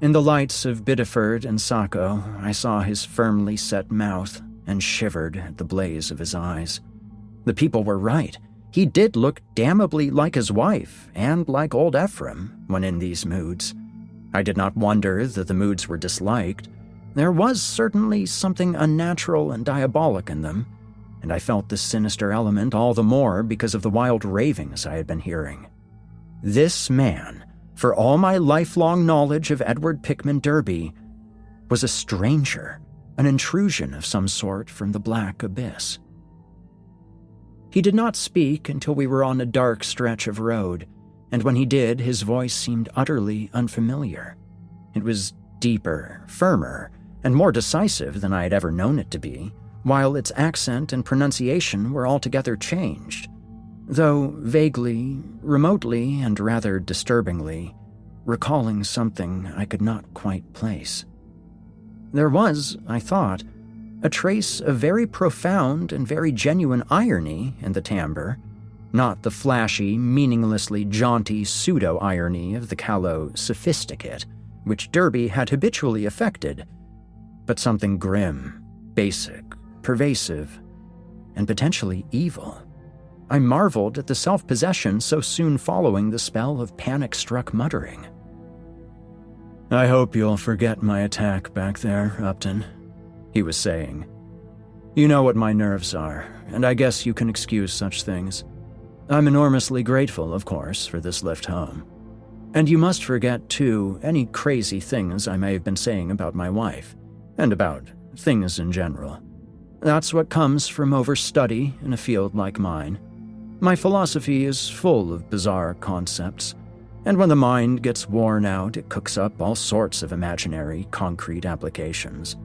In the lights of Biddeford and Saco, I saw his firmly set mouth and shivered at the blaze of his eyes. The people were right. He did look damnably like his wife, and like old Ephraim, when in these moods. I did not wonder that the moods were disliked. There was certainly something unnatural and diabolic in them, and I felt the sinister element all the more because of the wild ravings I had been hearing. This man, for all my lifelong knowledge of Edward Pickman Derby, was a stranger, an intrusion of some sort from the black abyss. He did not speak until we were on a dark stretch of road, and when he did, his voice seemed utterly unfamiliar. It was deeper, firmer, and more decisive than I had ever known it to be, while its accent and pronunciation were altogether changed, though vaguely, remotely, and rather disturbingly, recalling something I could not quite place. There was, I thought, a trace of very profound and very genuine irony in the timbre, not the flashy, meaninglessly jaunty pseudo-irony of the callow sophisticate, which Derby had habitually affected, but something grim, basic, pervasive, and potentially evil. I marveled at the self-possession so soon following the spell of panic-struck muttering. "I hope you'll forget my attack back there, Upton," he was saying. "You know what my nerves are, and I guess you can excuse such things. I'm enormously grateful, of course, for this lift home. And you must forget, too, any crazy things I may have been saying about my wife, and about things in general. That's what comes from overstudy in a field like mine. My philosophy is full of bizarre concepts, and when the mind gets worn out, it cooks up all sorts of imaginary, concrete applications.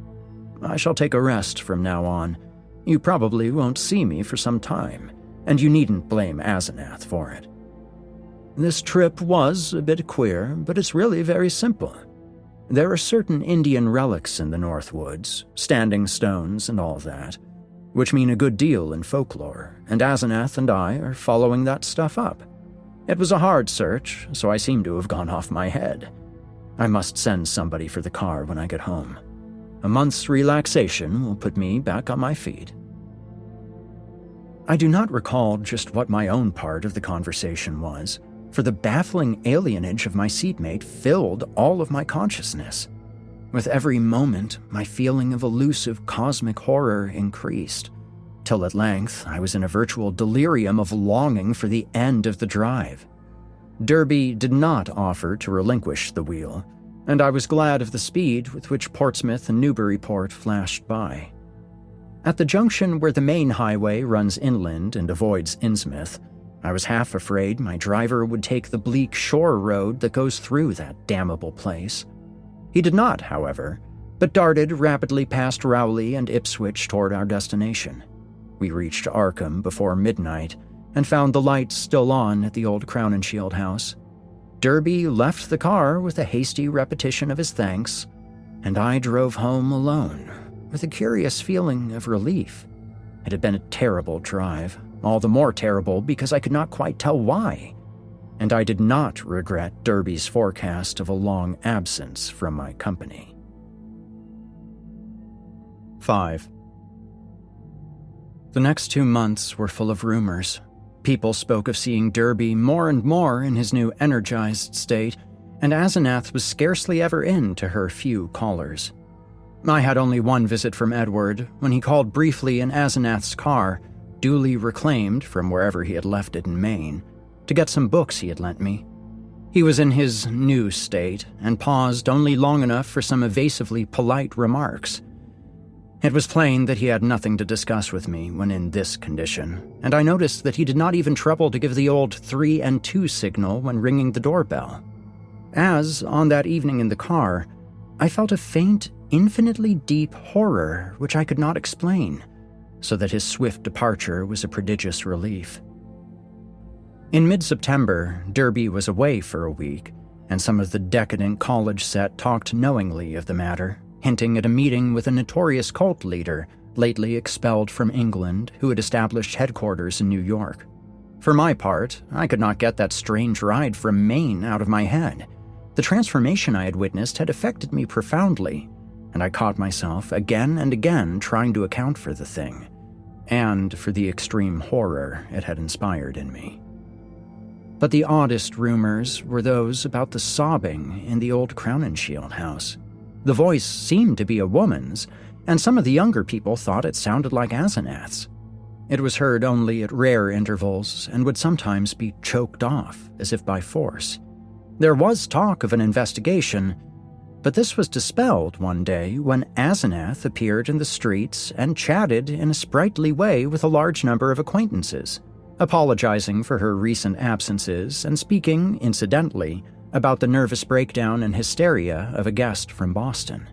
I shall take a rest from now on. You probably won't see me for some time, and you needn't blame Asenath for it. This trip was a bit queer, but it's really very simple. There are certain Indian relics in the North Woods, standing stones and all that, which mean a good deal in folklore, and Asenath and I are following that stuff up. It was a hard search, so I seem to have gone off my head. I must send somebody for the car when I get home. A month's relaxation will put me back on my feet. I do not recall just what my own part of the conversation was, for the baffling alienage of my seatmate filled all of my consciousness. With every moment, my feeling of elusive cosmic horror increased, till at length I was in a virtual delirium of longing for the end of the drive. Derby did not offer to relinquish the wheel, and I was glad of the speed with which Portsmouth and Newburyport flashed by. At the junction where the main highway runs inland and avoids Innsmouth, I was half afraid my driver would take the bleak shore road that goes through that damnable place. He did not, however, but darted rapidly past Rowley and Ipswich toward our destination. We reached Arkham before midnight and found the lights still on at the old Crown and Shield house. Derby left the car with a hasty repetition of his thanks, and I drove home alone with a curious feeling of relief. It had been a terrible drive, all the more terrible because I could not quite tell why, and I did not regret Derby's forecast of a long absence from my company. 5. The next 2 months were full of rumors. People spoke of seeing Derby more and more in his new energized state, and Asenath was scarcely ever in to her few callers. I had only one visit from Edward when he called briefly in Asenath's car, duly reclaimed from wherever he had left it in Maine, to get some books he had lent me. He was in his new state and paused only long enough for some evasively polite remarks. It was plain that he had nothing to discuss with me when in this condition, and I noticed that he did not even trouble to give the old 3 and 2 signal when ringing the doorbell. As, on that evening in the car, I felt a faint, infinitely deep horror which I could not explain, so that his swift departure was a prodigious relief. In mid-September, Derby was away for a week, and some of the decadent college set talked knowingly of the matter, hinting at a meeting with a notorious cult leader lately expelled from England who had established headquarters in New York. For my part, I could not get that strange ride from Maine out of my head. The transformation I had witnessed had affected me profoundly, and I caught myself again and again trying to account for the thing, and for the extreme horror it had inspired in me. But the oddest rumors were those about the sobbing in the old Crown and Shield house. The voice seemed to be a woman's, and some of the younger people thought it sounded like Asenath's. It was heard only at rare intervals and would sometimes be choked off, as if by force. There was talk of an investigation, but this was dispelled one day when Asenath appeared in the streets and chatted in a sprightly way with a large number of acquaintances, apologizing for her recent absences and speaking, incidentally, about the nervous breakdown and hysteria of a guest from Boston.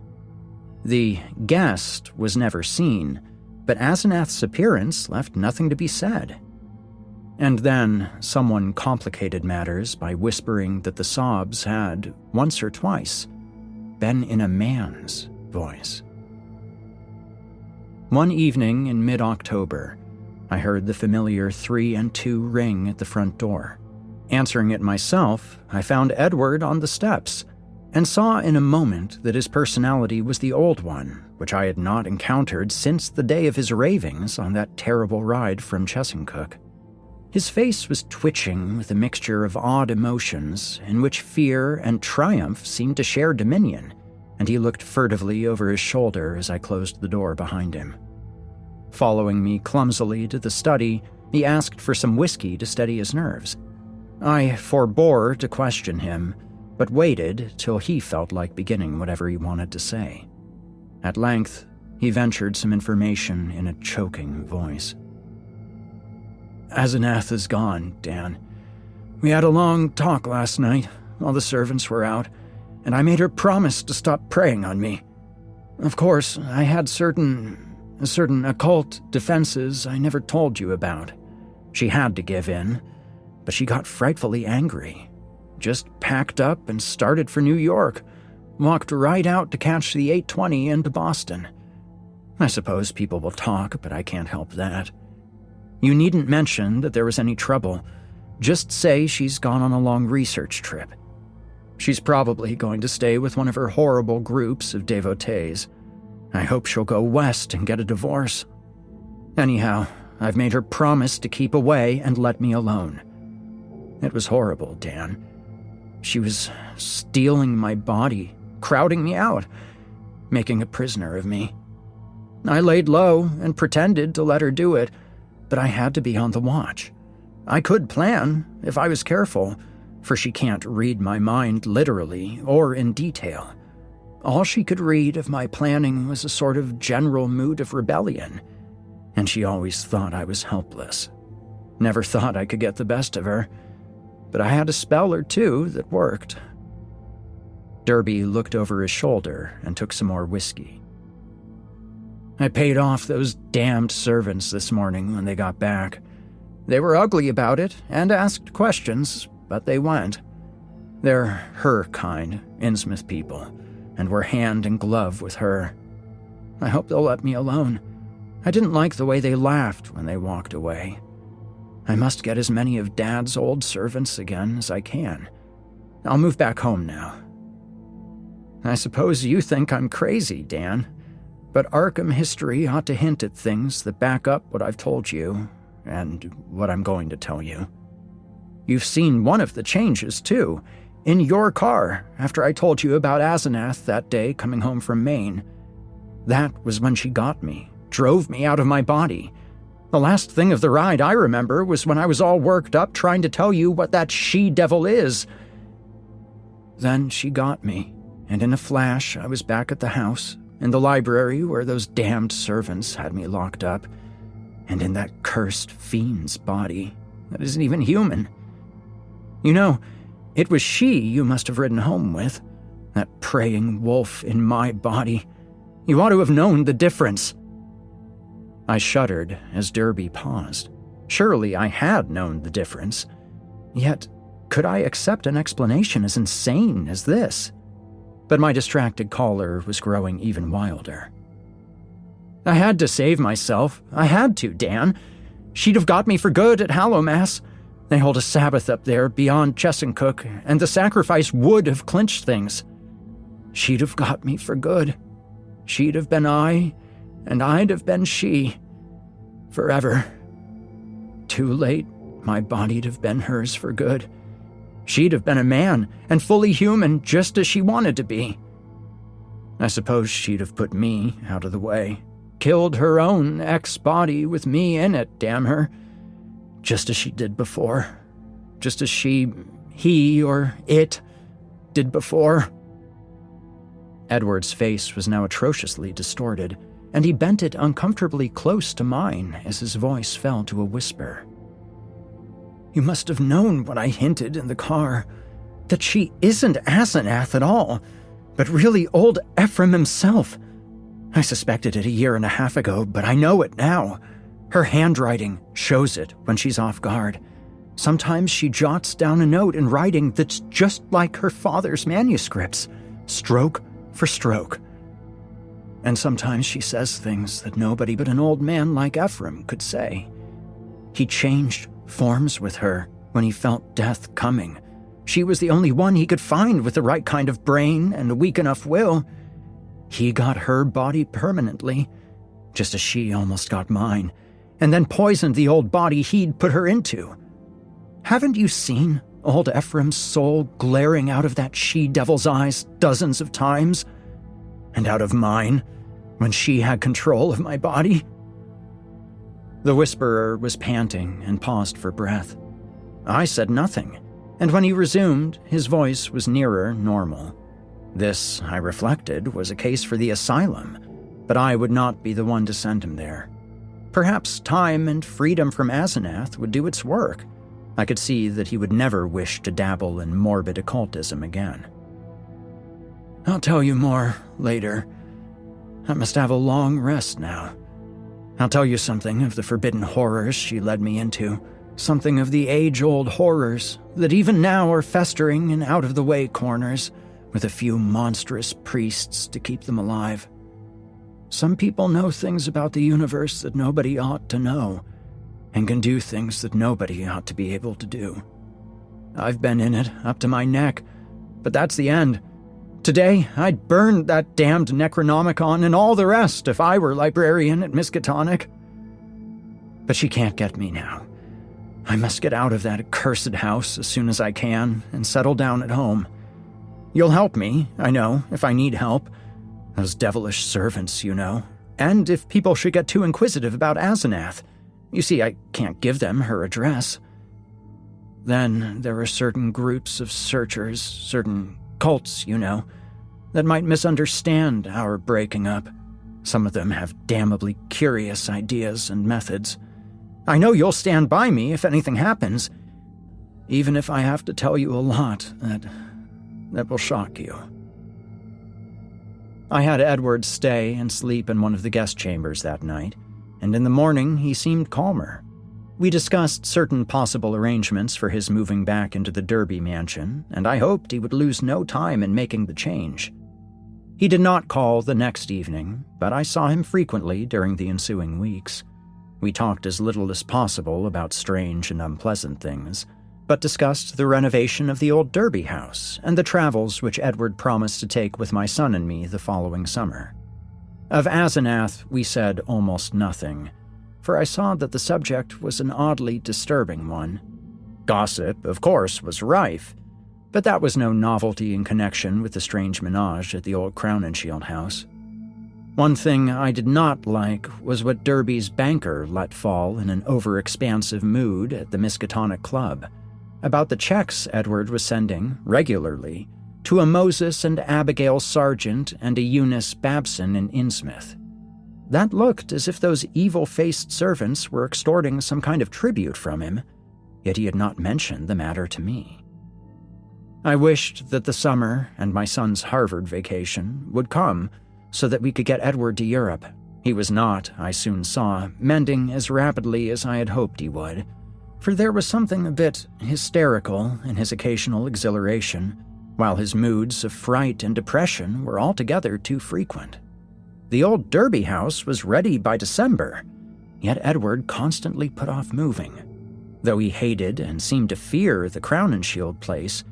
The guest was never seen, but Asenath's appearance left nothing to be said. And then someone complicated matters by whispering that the sobs had, once or twice, been in a man's voice. One evening in mid-October, I heard the familiar 3 and 2 ring at the front door. Answering it myself, I found Edward on the steps, and saw in a moment that his personality was the old one, which I had not encountered since the day of his ravings on that terrible ride from Chesuncook. His face was twitching with a mixture of odd emotions in which fear and triumph seemed to share dominion, and he looked furtively over his shoulder as I closed the door behind him. Following me clumsily to the study, he asked for some whiskey to steady his nerves. I forbore to question him, but waited till he felt like beginning whatever he wanted to say. At length, he ventured some information in a choking voice. "Asenath is gone, Dan. We had a long talk last night while the servants were out, and I made her promise to stop preying on me. Of course, I had certain occult defenses I never told you about. She had to give in, but she got frightfully angry. Just packed up and started for New York, walked right out to catch the 8:20 into Boston. I suppose people will talk, but I can't help that. You needn't mention that there was any trouble. Just say she's gone on a long research trip. She's probably going to stay with one of her horrible groups of devotees. I hope she'll go west and get a divorce. Anyhow, I've made her promise to keep away and let me alone. It was horrible, Dan. She was stealing my body, crowding me out, making a prisoner of me. I laid low and pretended to let her do it, but I had to be on the watch. I could plan, if I was careful, for she can't read my mind literally or in detail. All she could read of my planning was a sort of general mood of rebellion, and she always thought I was helpless. Never thought I could get the best of her, but I had a spell or two that worked. Derby looked over his shoulder and took some more whiskey. I paid off those damned servants this morning when they got back. They were ugly about it and asked questions, but they went. They're her kind, Innsmouth people, and we're hand in glove with her. I hope they'll let me alone. I didn't like the way they laughed when they walked away. I must get as many of Dad's old servants again as I can. I'll move back home now. I suppose you think I'm crazy, Dan, but Arkham history ought to hint at things that back up what I've told you, and what I'm going to tell you. You've seen one of the changes, too, in your car after I told you about Asenath that day coming home from Maine. That was when she got me, drove me out of my body. The last thing of the ride I remember was when I was all worked up trying to tell you what that she-devil is. Then she got me, and in a flash I was back at the house, in the library where those damned servants had me locked up, and in that cursed fiend's body that isn't even human. You know, it was she you must have ridden home with, that preying wolf in my body. You ought to have known the difference. I shuddered as Derby paused. Surely I had known the difference. Yet, could I accept an explanation as insane as this? But my distracted caller was growing even wilder. I had to save myself. I had to, Dan. She'd have got me for good at Hallowmass. They hold a Sabbath up there beyond Chesuncook, and the sacrifice would have clinched things. She'd have got me for good. She'd have been I, and I'd have been she. Forever. Too late, my body'd have been hers for good. She'd have been a man, and fully human, just as she wanted to be. I suppose she'd have put me out of the way. Killed her own ex-body with me in it, damn her. Just as she did before. Just as he, or it, did before. Edward's face was now atrociously distorted, and he bent it uncomfortably close to mine as his voice fell to a whisper. You must have known what I hinted in the car, that she isn't Asenath at all, but really old Ephraim himself. I suspected it 1.5 years ago, but I know it now. Her handwriting shows it when she's off guard. Sometimes she jots down a note in writing that's just like her father's manuscripts, stroke for stroke. And sometimes she says things that nobody but an old man like Ephraim could say. He changed forms with her when he felt death coming. She was the only one he could find with the right kind of brain and a weak enough will. He got her body permanently, just as she almost got mine, and then poisoned the old body he'd put her into. Haven't you seen old Ephraim's soul glaring out of that she-devil's eyes dozens of times? And out of mine, when she had control of my body? The whisperer was panting and paused for breath. I said nothing, and when he resumed, his voice was nearer normal. This, I reflected, was a case for the asylum, but I would not be the one to send him there. Perhaps time and freedom from Asenath would do its work. I could see that he would never wish to dabble in morbid occultism again. I'll tell you more later. I must have a long rest now. I'll tell you something of the forbidden horrors she led me into, Something of the age-old horrors that even now are festering in out-of-the-way corners with a few monstrous priests to keep them alive. Some people know things about the universe that nobody ought to know, and can do things that nobody ought to be able to do. I've been in it up to my neck, but that's the end. Today, I'd burn that damned Necronomicon and all the rest if I were librarian at Miskatonic. But she can't get me now. I must get out of that accursed house as soon as I can and settle down at home. You'll help me, I know, if I need help. Those devilish servants, you know. And if people should get too inquisitive about Asenath. You see, I can't give them her address. Then there are certain groups of searchers, certain cults, you know, that might misunderstand our breaking up. Some of them have damnably curious ideas and methods. I know you'll stand by me if anything happens, even if I have to tell you a lot that will shock you. I had Edward stay and sleep in one of the guest chambers that night, and in the morning he seemed calmer. We discussed certain possible arrangements for his moving back into the Derby mansion, and I hoped he would lose no time in making the change. He did not call the next evening, but I saw him frequently during the ensuing weeks. We talked as little as possible about strange and unpleasant things, but discussed the renovation of the old Derby house and the travels which Edward promised to take with my son and me the following summer. Of Asenath, we said almost nothing, for I saw that the subject was an oddly disturbing one. Gossip, of course, was rife, but that was no novelty in connection with the strange menage at the old Crown and Shield house. One thing I did not like was what Derby's banker let fall in an overexpansive mood at the Miskatonic Club, about the checks Edward was sending, regularly, to a Moses and Abigail Sargent and a Eunice Babson in Innsmouth. That looked as if those evil-faced servants were extorting some kind of tribute from him, yet he had not mentioned the matter to me. I wished that the summer and my son's Harvard vacation would come so that we could get Edward to Europe. He was not, I soon saw, mending as rapidly as I had hoped he would, for there was something a bit hysterical in his occasional exhilaration, while his moods of fright and depression were altogether too frequent. The old Derby house was ready by December, yet Edward constantly put off moving. Though he hated and seemed to fear the Crown and Shield place,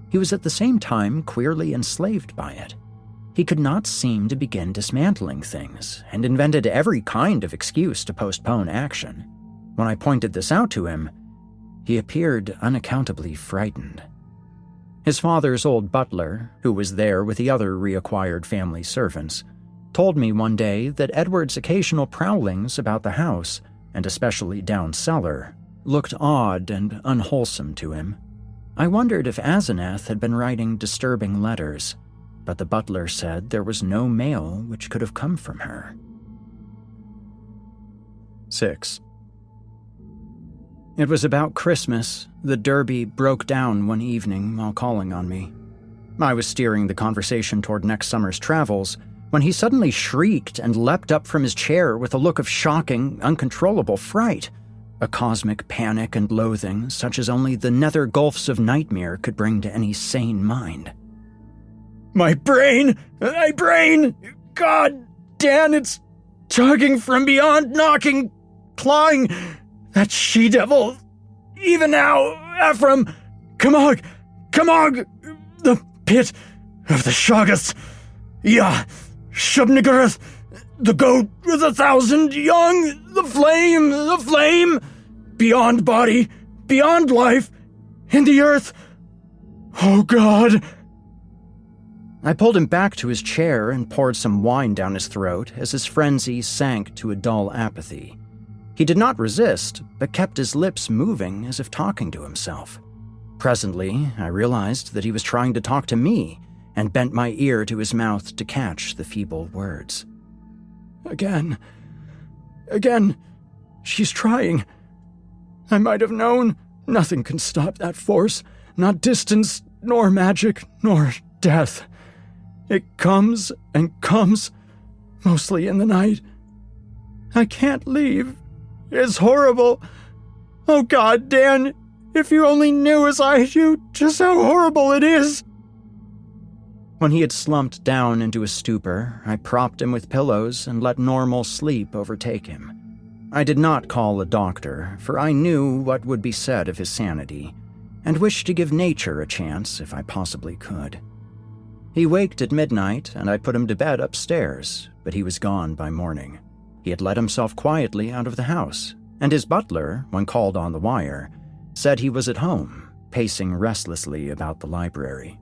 he was at the same time queerly enslaved by it. He could not seem to begin dismantling things, and invented every kind of excuse to postpone action. When I pointed this out to him, he appeared unaccountably frightened. His father's old butler, who was there with the other reacquired family servants, told me one day that Edward's occasional prowlings about the house, and especially down cellar, looked odd and unwholesome to him. I wondered if Asenath had been writing disturbing letters, but the butler said there was no mail which could have come from her. 6. It was about Christmas that Derby broke down one evening while calling on me. I was steering the conversation toward next summer's travels when he suddenly shrieked and leapt up from his chair with a look of shocking, uncontrollable fright, a cosmic panic and loathing such as only the nether gulfs of nightmare could bring to any sane mind. My brain! God, Dan, it's tugging from beyond, knocking, clawing. That she-devil! Even now, Ephraim! Kamog! The pit of the Shoggoths! Yah! Shub-Niggurath! The goat with 1,000 young! The flame! Beyond body, beyond life, in the earth! Oh, God! I pulled him back to his chair and poured some wine down his throat as his frenzy sank to a dull apathy. He did not resist, but kept his lips moving as if talking to himself. Presently, I realized that he was trying to talk to me, and bent my ear to his mouth to catch the feeble words. Again, she's trying. I might have known. Nothing can stop that force, not distance, nor magic, nor death. It comes and comes, mostly in the night. I can't leave. It's horrible. Oh God, Dan, if you only knew as I do just how horrible it is." When he had slumped down into a stupor, I propped him with pillows and let normal sleep overtake him. I did not call a doctor, for I knew what would be said of his sanity, and wished to give nature a chance if I possibly could. He waked at midnight, and I put him to bed upstairs, but he was gone by morning. He had let himself quietly out of the house, and his butler, when called on the wire, said he was at home, pacing restlessly about the library.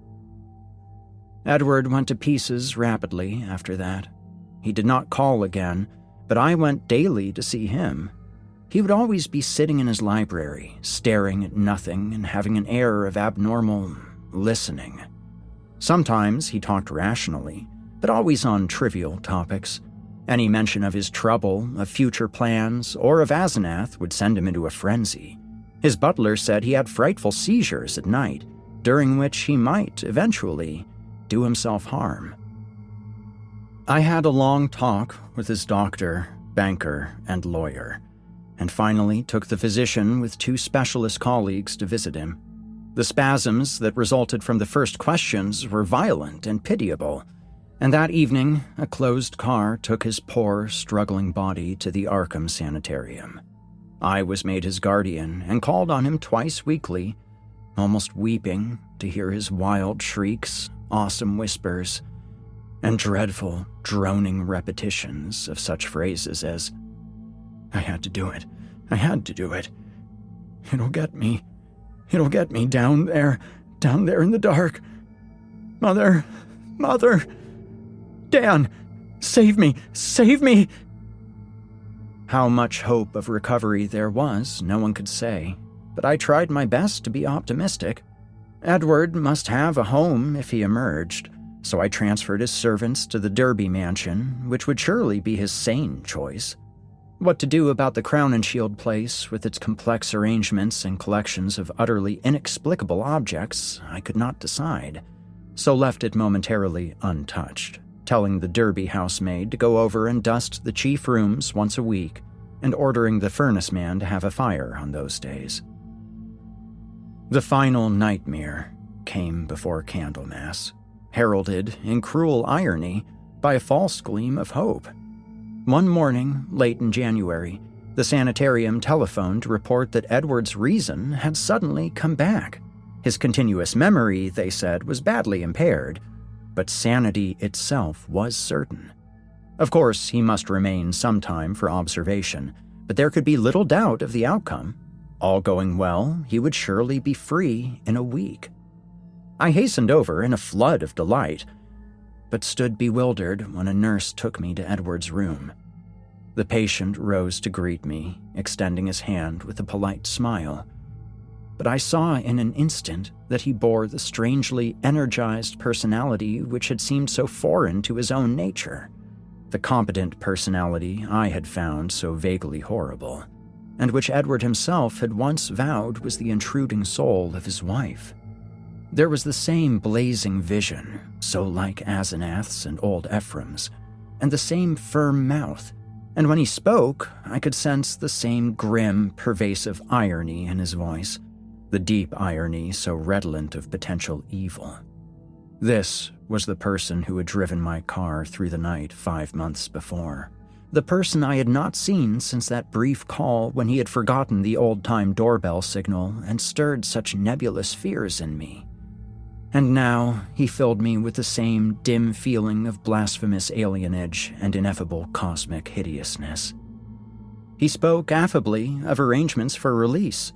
Edward went to pieces rapidly after that. He did not call again, but I went daily to see him. He would always be sitting in his library, staring at nothing and having an air of abnormal listening. Sometimes he talked rationally, but always on trivial topics. Any mention of his trouble, of future plans, or of Asenath would send him into a frenzy. His butler said he had frightful seizures at night, during which he might, eventually, do himself harm. I had a long talk with his doctor, banker, and lawyer, and finally took the physician with 2 specialist colleagues to visit him. The spasms that resulted from the first questions were violent and pitiable, and that evening a closed car took his poor, struggling body to the Arkham sanitarium. I was made his guardian and called on him twice weekly, almost weeping to hear his wild shrieks, awesome whispers, and dreadful, droning repetitions of such phrases as, "I had to do it. I had to do it. It'll get me. It'll get me down there in the dark. Mother, Mother, Dan, save me, save me." How much hope of recovery there was, no one could say, but I tried my best to be optimistic. Edward must have a home if he emerged, so I transferred his servants to the Derby mansion, which would surely be his sane choice. What to do about the Crown and Shield place, with its complex arrangements and collections of utterly inexplicable objects, I could not decide, so left it momentarily untouched, telling the Derby housemaid to go over and dust the chief rooms once a week, and ordering the furnace man to have a fire on those days. The final nightmare came before Candlemas, heralded, in cruel irony, by a false gleam of hope. One morning, late in January, the sanitarium telephoned to report that Edward's reason had suddenly come back. His continuous memory, they said, was badly impaired, but sanity itself was certain. Of course, he must remain some time for observation, but there could be little doubt of the outcome. All going well, he would surely be free in a week. I hastened over in a flood of delight, but stood bewildered when a nurse took me to Edward's room. The patient rose to greet me, extending his hand with a polite smile. But I saw in an instant that he bore the strangely energized personality which had seemed so foreign to his own nature, the competent personality I had found so vaguely horrible, and which Edward himself had once vowed was the intruding soul of his wife. There was the same blazing vision, so like Asenath's and old Ephraim's, and the same firm mouth, and when he spoke, I could sense the same grim, pervasive irony in his voice, the deep irony so redolent of potential evil. This was the person who had driven my car through the night 5 months before. The person I had not seen since that brief call when he had forgotten the old-time doorbell signal and stirred such nebulous fears in me. And now he filled me with the same dim feeling of blasphemous alienage and ineffable cosmic hideousness. He spoke affably of arrangements for release,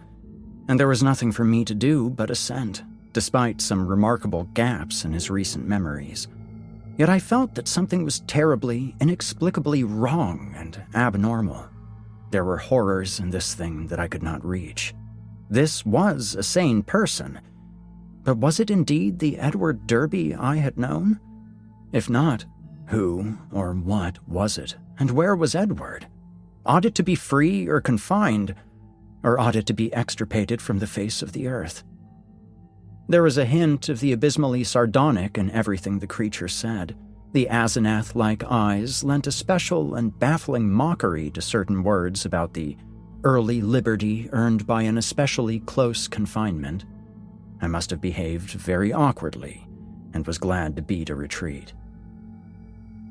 and there was nothing for me to do but assent, despite some remarkable gaps in his recent memories. Yet I felt that something was terribly, inexplicably wrong and abnormal. There were horrors in this thing that I could not reach. This was a sane person, but was it indeed the Edward Derby I had known? If not, who or what was it, and where was Edward? Ought it to be free or confined, or ought it to be extirpated from the face of the earth? There was a hint of the abysmally sardonic in everything the creature said. The Asenath-like eyes lent a special and baffling mockery to certain words about the early liberty earned by an especially close confinement, I must have behaved very awkwardly and was glad to beat a retreat.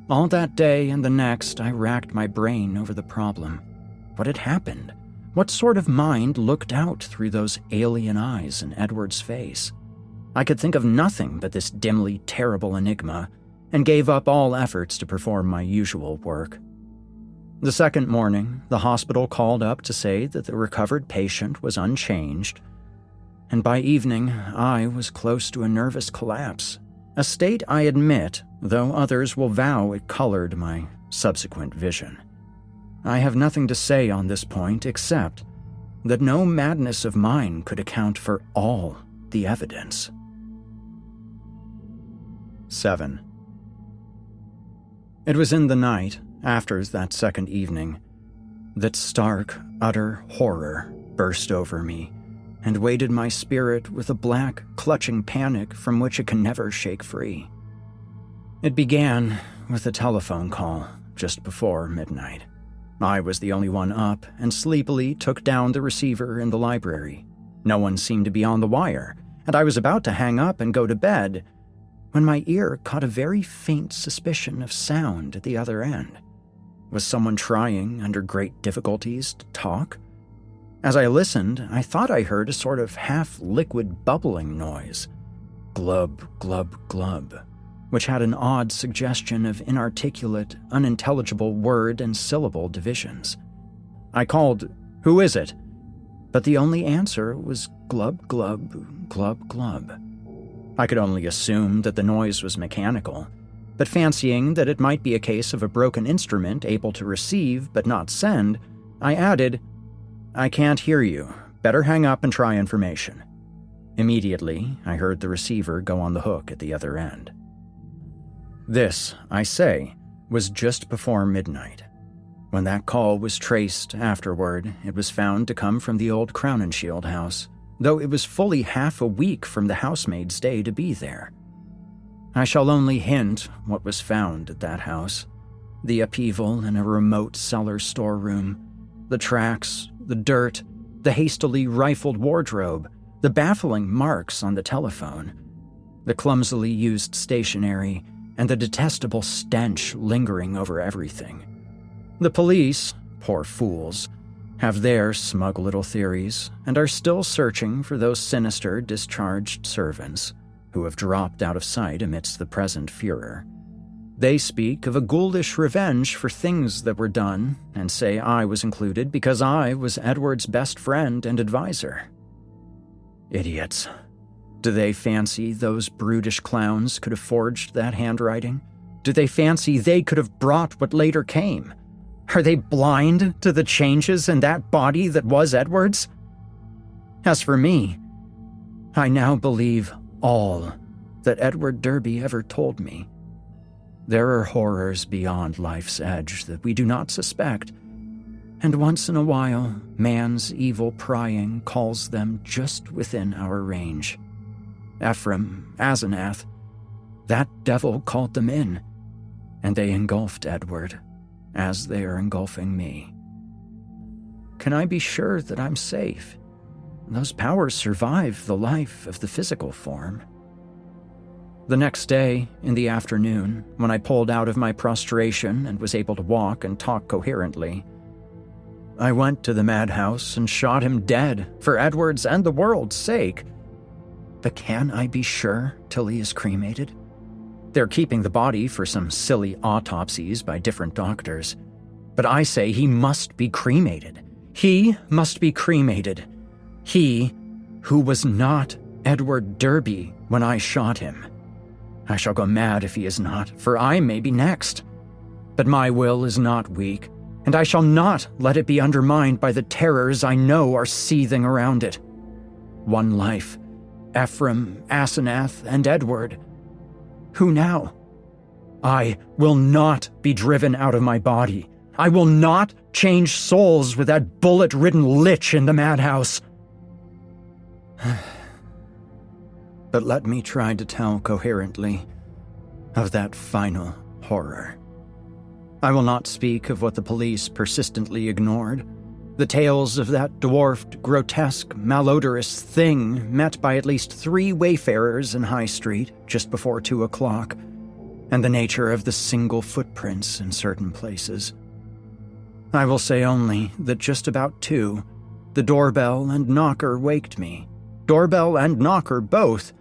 All that day and the next, I racked my brain over the problem. What had happened? What sort of mind looked out through those alien eyes in Edward's face? I could think of nothing but this dimly terrible enigma, and gave up all efforts to perform my usual work. The second morning, the hospital called up to say that the recovered patient was unchanged, and by evening, I was close to a nervous collapse, a state I admit, though others will vow it colored my subsequent vision. I have nothing to say on this point except that no madness of mine could account for all the evidence. 7. It was in the night, after that second evening, that stark, utter horror burst over me and weighted my spirit with a black, clutching panic from which it can never shake free. It began with a telephone call just before midnight. I was the only one up and sleepily took down the receiver in the library. No one seemed to be on the wire, and I was about to hang up and go to bed when my ear caught a very faint suspicion of sound at the other end. Was someone trying, under great difficulties, to talk? As I listened, I thought I heard a sort of half-liquid bubbling noise. Glub, glub, glub, which had an odd suggestion of inarticulate, unintelligible word and syllable divisions. I called, "Who is it?" But the only answer was glub, glub, glub, glub. I could only assume that the noise was mechanical, but fancying that it might be a case of a broken instrument able to receive but not send, I added, "I can't hear you. Better hang up and try information." Immediately, I heard the receiver go on the hook at the other end. This, I say, was just before midnight. When that call was traced afterward, it was found to come from the old Crown and Shield house, though it was fully half a week from the housemaid's day to be there. I shall only hint what was found at that house: the upheaval in a remote cellar storeroom, the tracks, the dirt, the hastily rifled wardrobe, the baffling marks on the telephone, the clumsily used stationery, and the detestable stench lingering over everything. The police, poor fools, have their smug little theories and are still searching for those sinister discharged servants who have dropped out of sight amidst the present furor. They speak of a ghoulish revenge for things that were done and say I was included because I was Edward's best friend and advisor. Idiots. Do they fancy those brutish clowns could have forged that handwriting? Do they fancy they could have brought what later came? Are they blind to the changes in that body that was Edward's? As for me, I now believe all that Edward Derby ever told me. There are horrors beyond life's edge that we do not suspect, and once in a while, man's evil prying calls them just within our range. Ephraim, Asenath, that devil called them in, and they engulfed Edward, as they are engulfing me. Can I be sure that I'm safe? Those powers survive the life of the physical form. The next day, in the afternoon, when I pulled out of my prostration and was able to walk and talk coherently, I went to the madhouse and shot him dead for Edward's and the world's sake. But can I be sure till he is cremated? They're keeping the body for some silly autopsies by different doctors. But I say he must be cremated. He must be cremated. He who was not Edward Derby when I shot him. I shall go mad if he is not, for I may be next. But my will is not weak, and I shall not let it be undermined by the terrors I know are seething around it. One life, Ephraim, Asenath, and Edward. Who now? I will not be driven out of my body. I will not change souls with that bullet-ridden lich in the madhouse. But let me try to tell coherently of that final horror. I will not speak of what the police persistently ignored, The tales of that dwarfed, grotesque, malodorous thing met by at least 3 wayfarers in High Street just before 2 o'clock, and the nature of the single footprints in certain places. I will say only that just about 2, the doorbell and knocker waked me. Doorbell and knocker both,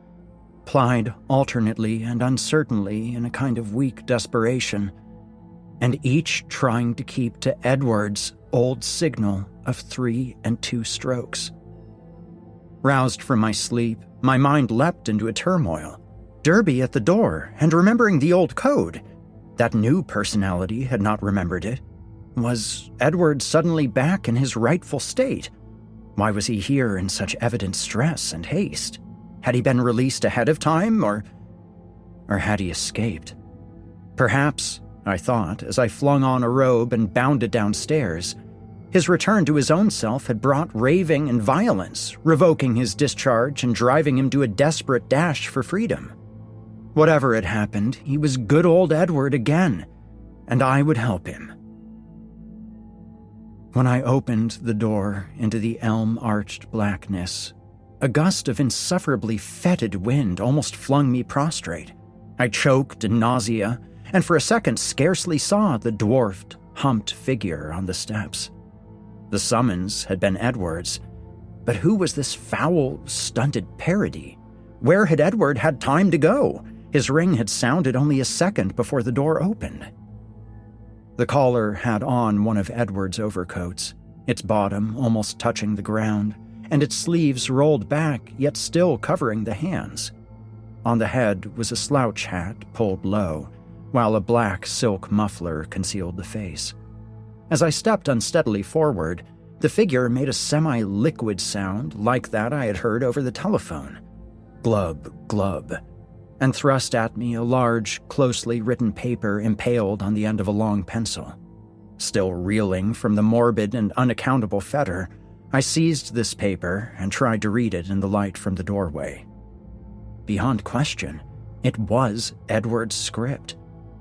plied alternately and uncertainly in a kind of weak desperation, and each trying to keep to Edward's old signal of 3 and 2 strokes. Roused from my sleep, my mind leapt into a turmoil. Derby at the door, and remembering the old code. That new personality had not remembered it. Was Edward suddenly back in his rightful state? Why was he here in such evident stress and haste? Had he been released ahead of time, or had he escaped? Perhaps, I thought, as I flung on a robe and bounded downstairs, his return to his own self had brought raving and violence, revoking his discharge and driving him to a desperate dash for freedom. Whatever had happened, he was good old Edward again, and I would help him. When I opened the door into the elm-arched blackness, a gust of insufferably fetid wind almost flung me prostrate. I choked in nausea, and for a second scarcely saw the dwarfed, humped figure on the steps. The summons had been Edward's, but who was this foul, stunted parody? Where had Edward had time to go? His ring had sounded only a second before the door opened. The caller had on one of Edward's overcoats, its bottom almost touching the ground, and its sleeves rolled back, yet still covering the hands. On the head was a slouch hat pulled low, while a black silk muffler concealed the face. As I stepped unsteadily forward, the figure made a semi-liquid sound like that I had heard over the telephone. Glub, glub, and thrust at me a large, closely written paper impaled on the end of a long pencil. Still reeling from the morbid and unaccountable fetter, I seized this paper and tried to read it in the light from the doorway. Beyond question, it was Edward's script.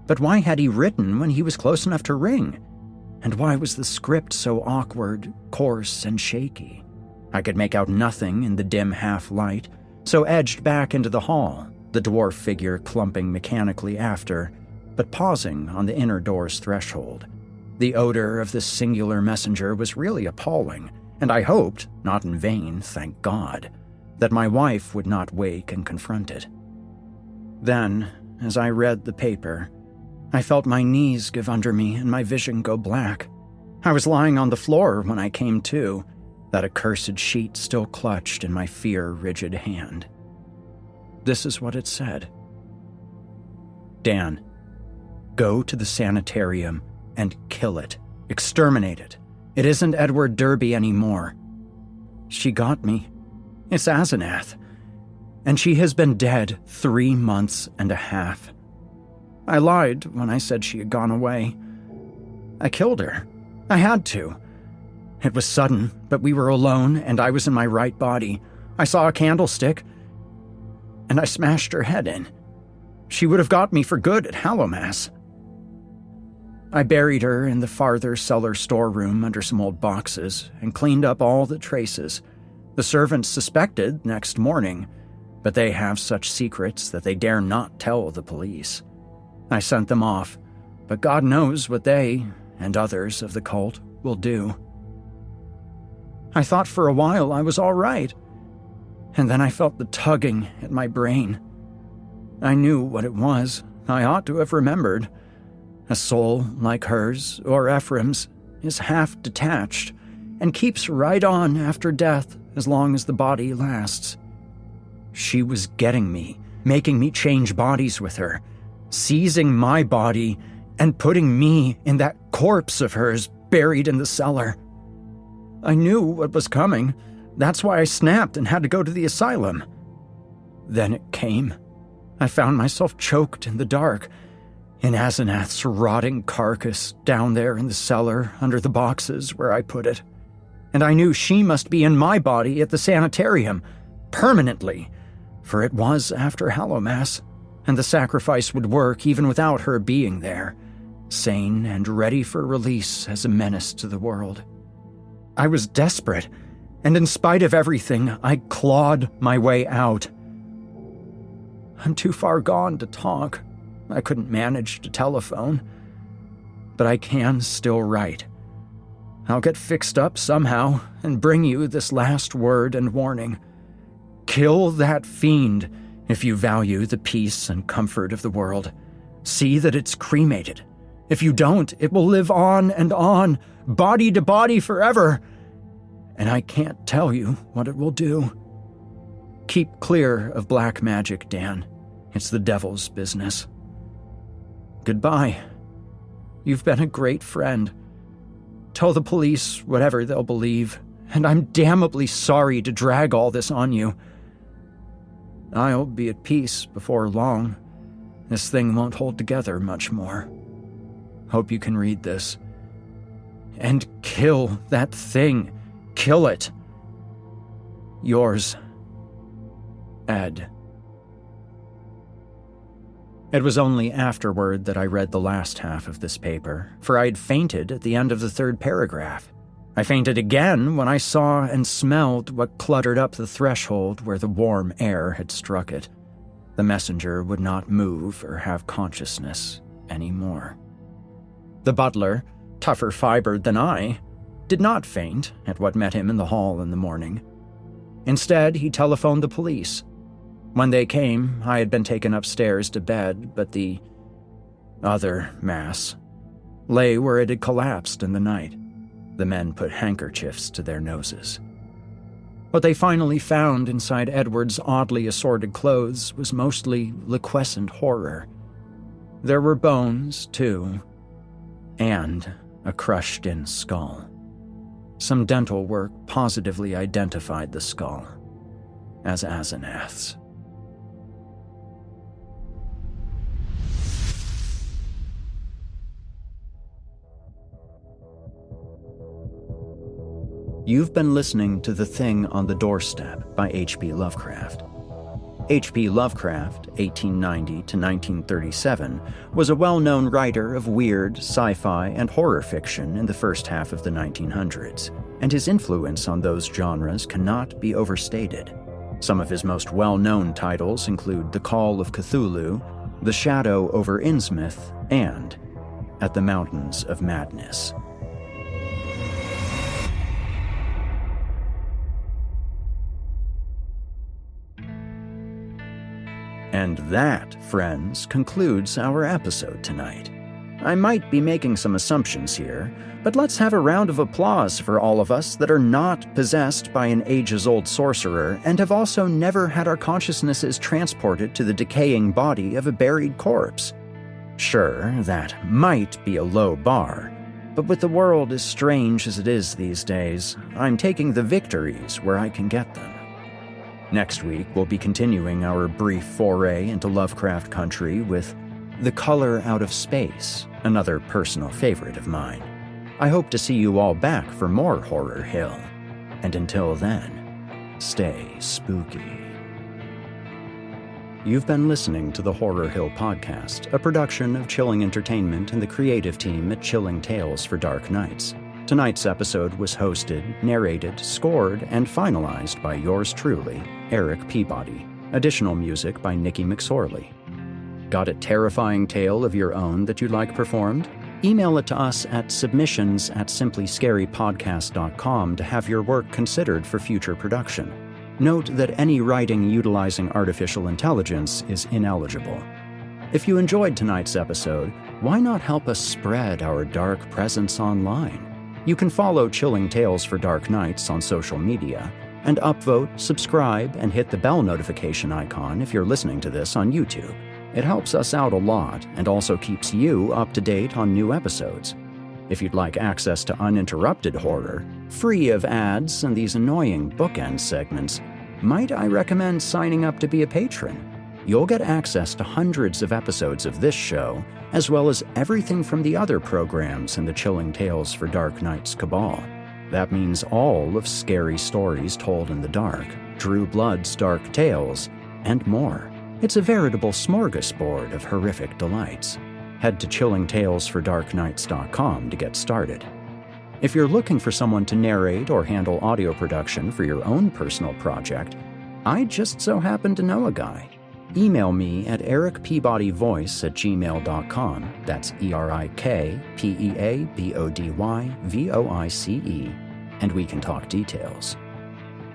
But why had he written when he was close enough to ring? And why was the script so awkward, coarse, and shaky? I could make out nothing in the dim half-light, so edged back into the hall, the dwarf figure clumping mechanically after, but pausing on the inner door's threshold. The odor of this singular messenger was really appalling, and I hoped, not in vain, thank God, that my wife would not wake and confront it. Then, as I read the paper, I felt my knees give under me and my vision go black. I was lying on the floor when I came to, that accursed sheet still clutched in my fear-rigid hand. This is what it said. Dan, go to the sanitarium and kill it. Exterminate it. It isn't Edward Derby anymore. She got me. It's Asenath. And she has been dead 3 months and a half. I lied when I said she had gone away. I killed her. I had to. It was sudden, but we were alone and I was in my right body. I saw a candlestick, and I smashed her head in. She would have got me for good at Hallowmass. I buried her in the farther cellar storeroom under some old boxes and cleaned up all the traces. The servants suspected next morning, but they have such secrets that they dare not tell the police. I sent them off, but God knows what they, and others of the cult, will do. I thought for a while I was all right, and then I felt the tugging at my brain. I knew what it was. I ought to have remembered. A soul like hers, or Ephraim's, is half detached and keeps right on after death as long as the body lasts. She was getting me, making me change bodies with her, seizing my body and putting me in that corpse of hers buried in the cellar. I knew what was coming. That's why I snapped and had to go to the asylum. Then it came. I found myself choked in the dark, in Asenath's rotting carcass down there in the cellar under the boxes where I put it. And I knew she must be in my body at the sanitarium, permanently, for it was after Hallowmass, and the sacrifice would work even without her being there, sane and ready for release as a menace to the world. I was desperate, and in spite of everything, I clawed my way out. I'm too far gone to talk. I couldn't manage to telephone. But I can still write. I'll get fixed up somehow and bring you this last word and warning. Kill that fiend if you value the peace and comfort of the world. See that it's cremated. If you don't, it will live on and on, body to body forever. And I can't tell you what it will do. Keep clear of black magic, Dan. It's the devil's business. Goodbye. You've been a great friend. Tell the police whatever they'll believe, and I'm damnably sorry to drag all this on you. I'll be at peace before long. This thing won't hold together much more. Hope you can read this. And kill that thing. Kill it. Yours, Ed. It was only afterward that I read the last half of this paper, for I'd fainted at the end of the third paragraph. I fainted again when I saw and smelled what cluttered up the threshold where the warm air had struck it. The messenger would not move or have consciousness anymore. The butler, tougher fibered than I, did not faint at what met him in the hall in the morning. Instead, he telephoned the police. When they came, I had been taken upstairs to bed, but the other mass lay where it had collapsed in the night. The men put handkerchiefs to their noses. What they finally found inside Edward's oddly assorted clothes was mostly liquescent horror. There were bones, too, and a crushed-in skull. Some dental work positively identified the skull as Asenath's. You've been listening to The Thing on the Doorstep by H.P. Lovecraft. H.P. Lovecraft, 1890 to 1937, was a well-known writer of weird, sci-fi, and horror fiction in the first half of the 1900s, and his influence on those genres cannot be overstated. Some of his most well-known titles include The Call of Cthulhu, The Shadow over Innsmouth, and At the Mountains of Madness. And that, friends, concludes our episode tonight. I might be making some assumptions here, but let's have a round of applause for all of us that are not possessed by an ages-old sorcerer and have also never had our consciousnesses transported to the decaying body of a buried corpse. Sure, that might be a low bar, but with the world as strange as it is these days, I'm taking the victories where I can get them. Next week, we'll be continuing our brief foray into Lovecraft country with The Color Out of Space, another personal favorite of mine. I hope to see you all back for more Horror Hill. And until then, stay spooky. You've been listening to the Horror Hill Podcast, a production of Chilling Entertainment and the creative team at Chilling Tales for Dark Nights. Tonight's episode was hosted, narrated, scored, and finalized by yours truly, Erik Peabody. Additional music by Nikki McSorley. Got a terrifying tale of your own that you'd like performed? Email it to us at submissions@simplyscarypodcast.com to have your work considered for future production. Note that any writing utilizing artificial intelligence is ineligible. If you enjoyed tonight's episode, why not help us spread our dark presence online? You can follow Chilling Tales for Dark Nights on social media, and upvote, subscribe, and hit the bell notification icon if you're listening to this on YouTube. It helps us out a lot and also keeps you up to date on new episodes. If you'd like access to uninterrupted horror, free of ads and these annoying bookend segments, might I recommend signing up to be a patron? You'll get access to hundreds of episodes of this show, as well as everything from the other programs in the Chilling Tales for Dark Nights cabal. That means all of Scary Stories Told in the Dark, Drew Blood's Dark Tales, and more. It's a veritable smorgasbord of horrific delights. Head to chillingtalesfordarknights.com to get started. If you're looking for someone to narrate or handle audio production for your own personal project, I just so happen to know a guy. Email me at erikpeabodyvoice@gmail.com. That's ErikPeabodyvoice, and we can talk details.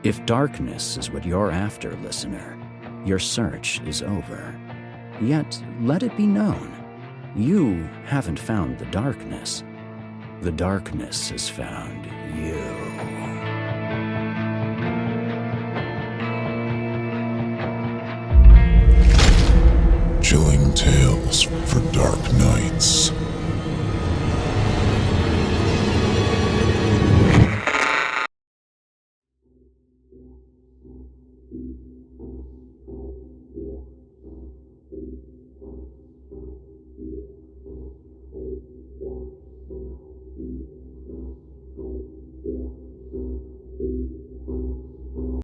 If darkness is what you're after, listener, your search is over. Yet, let it be known, you haven't found the darkness. The darkness has found you. Chilling tales for dark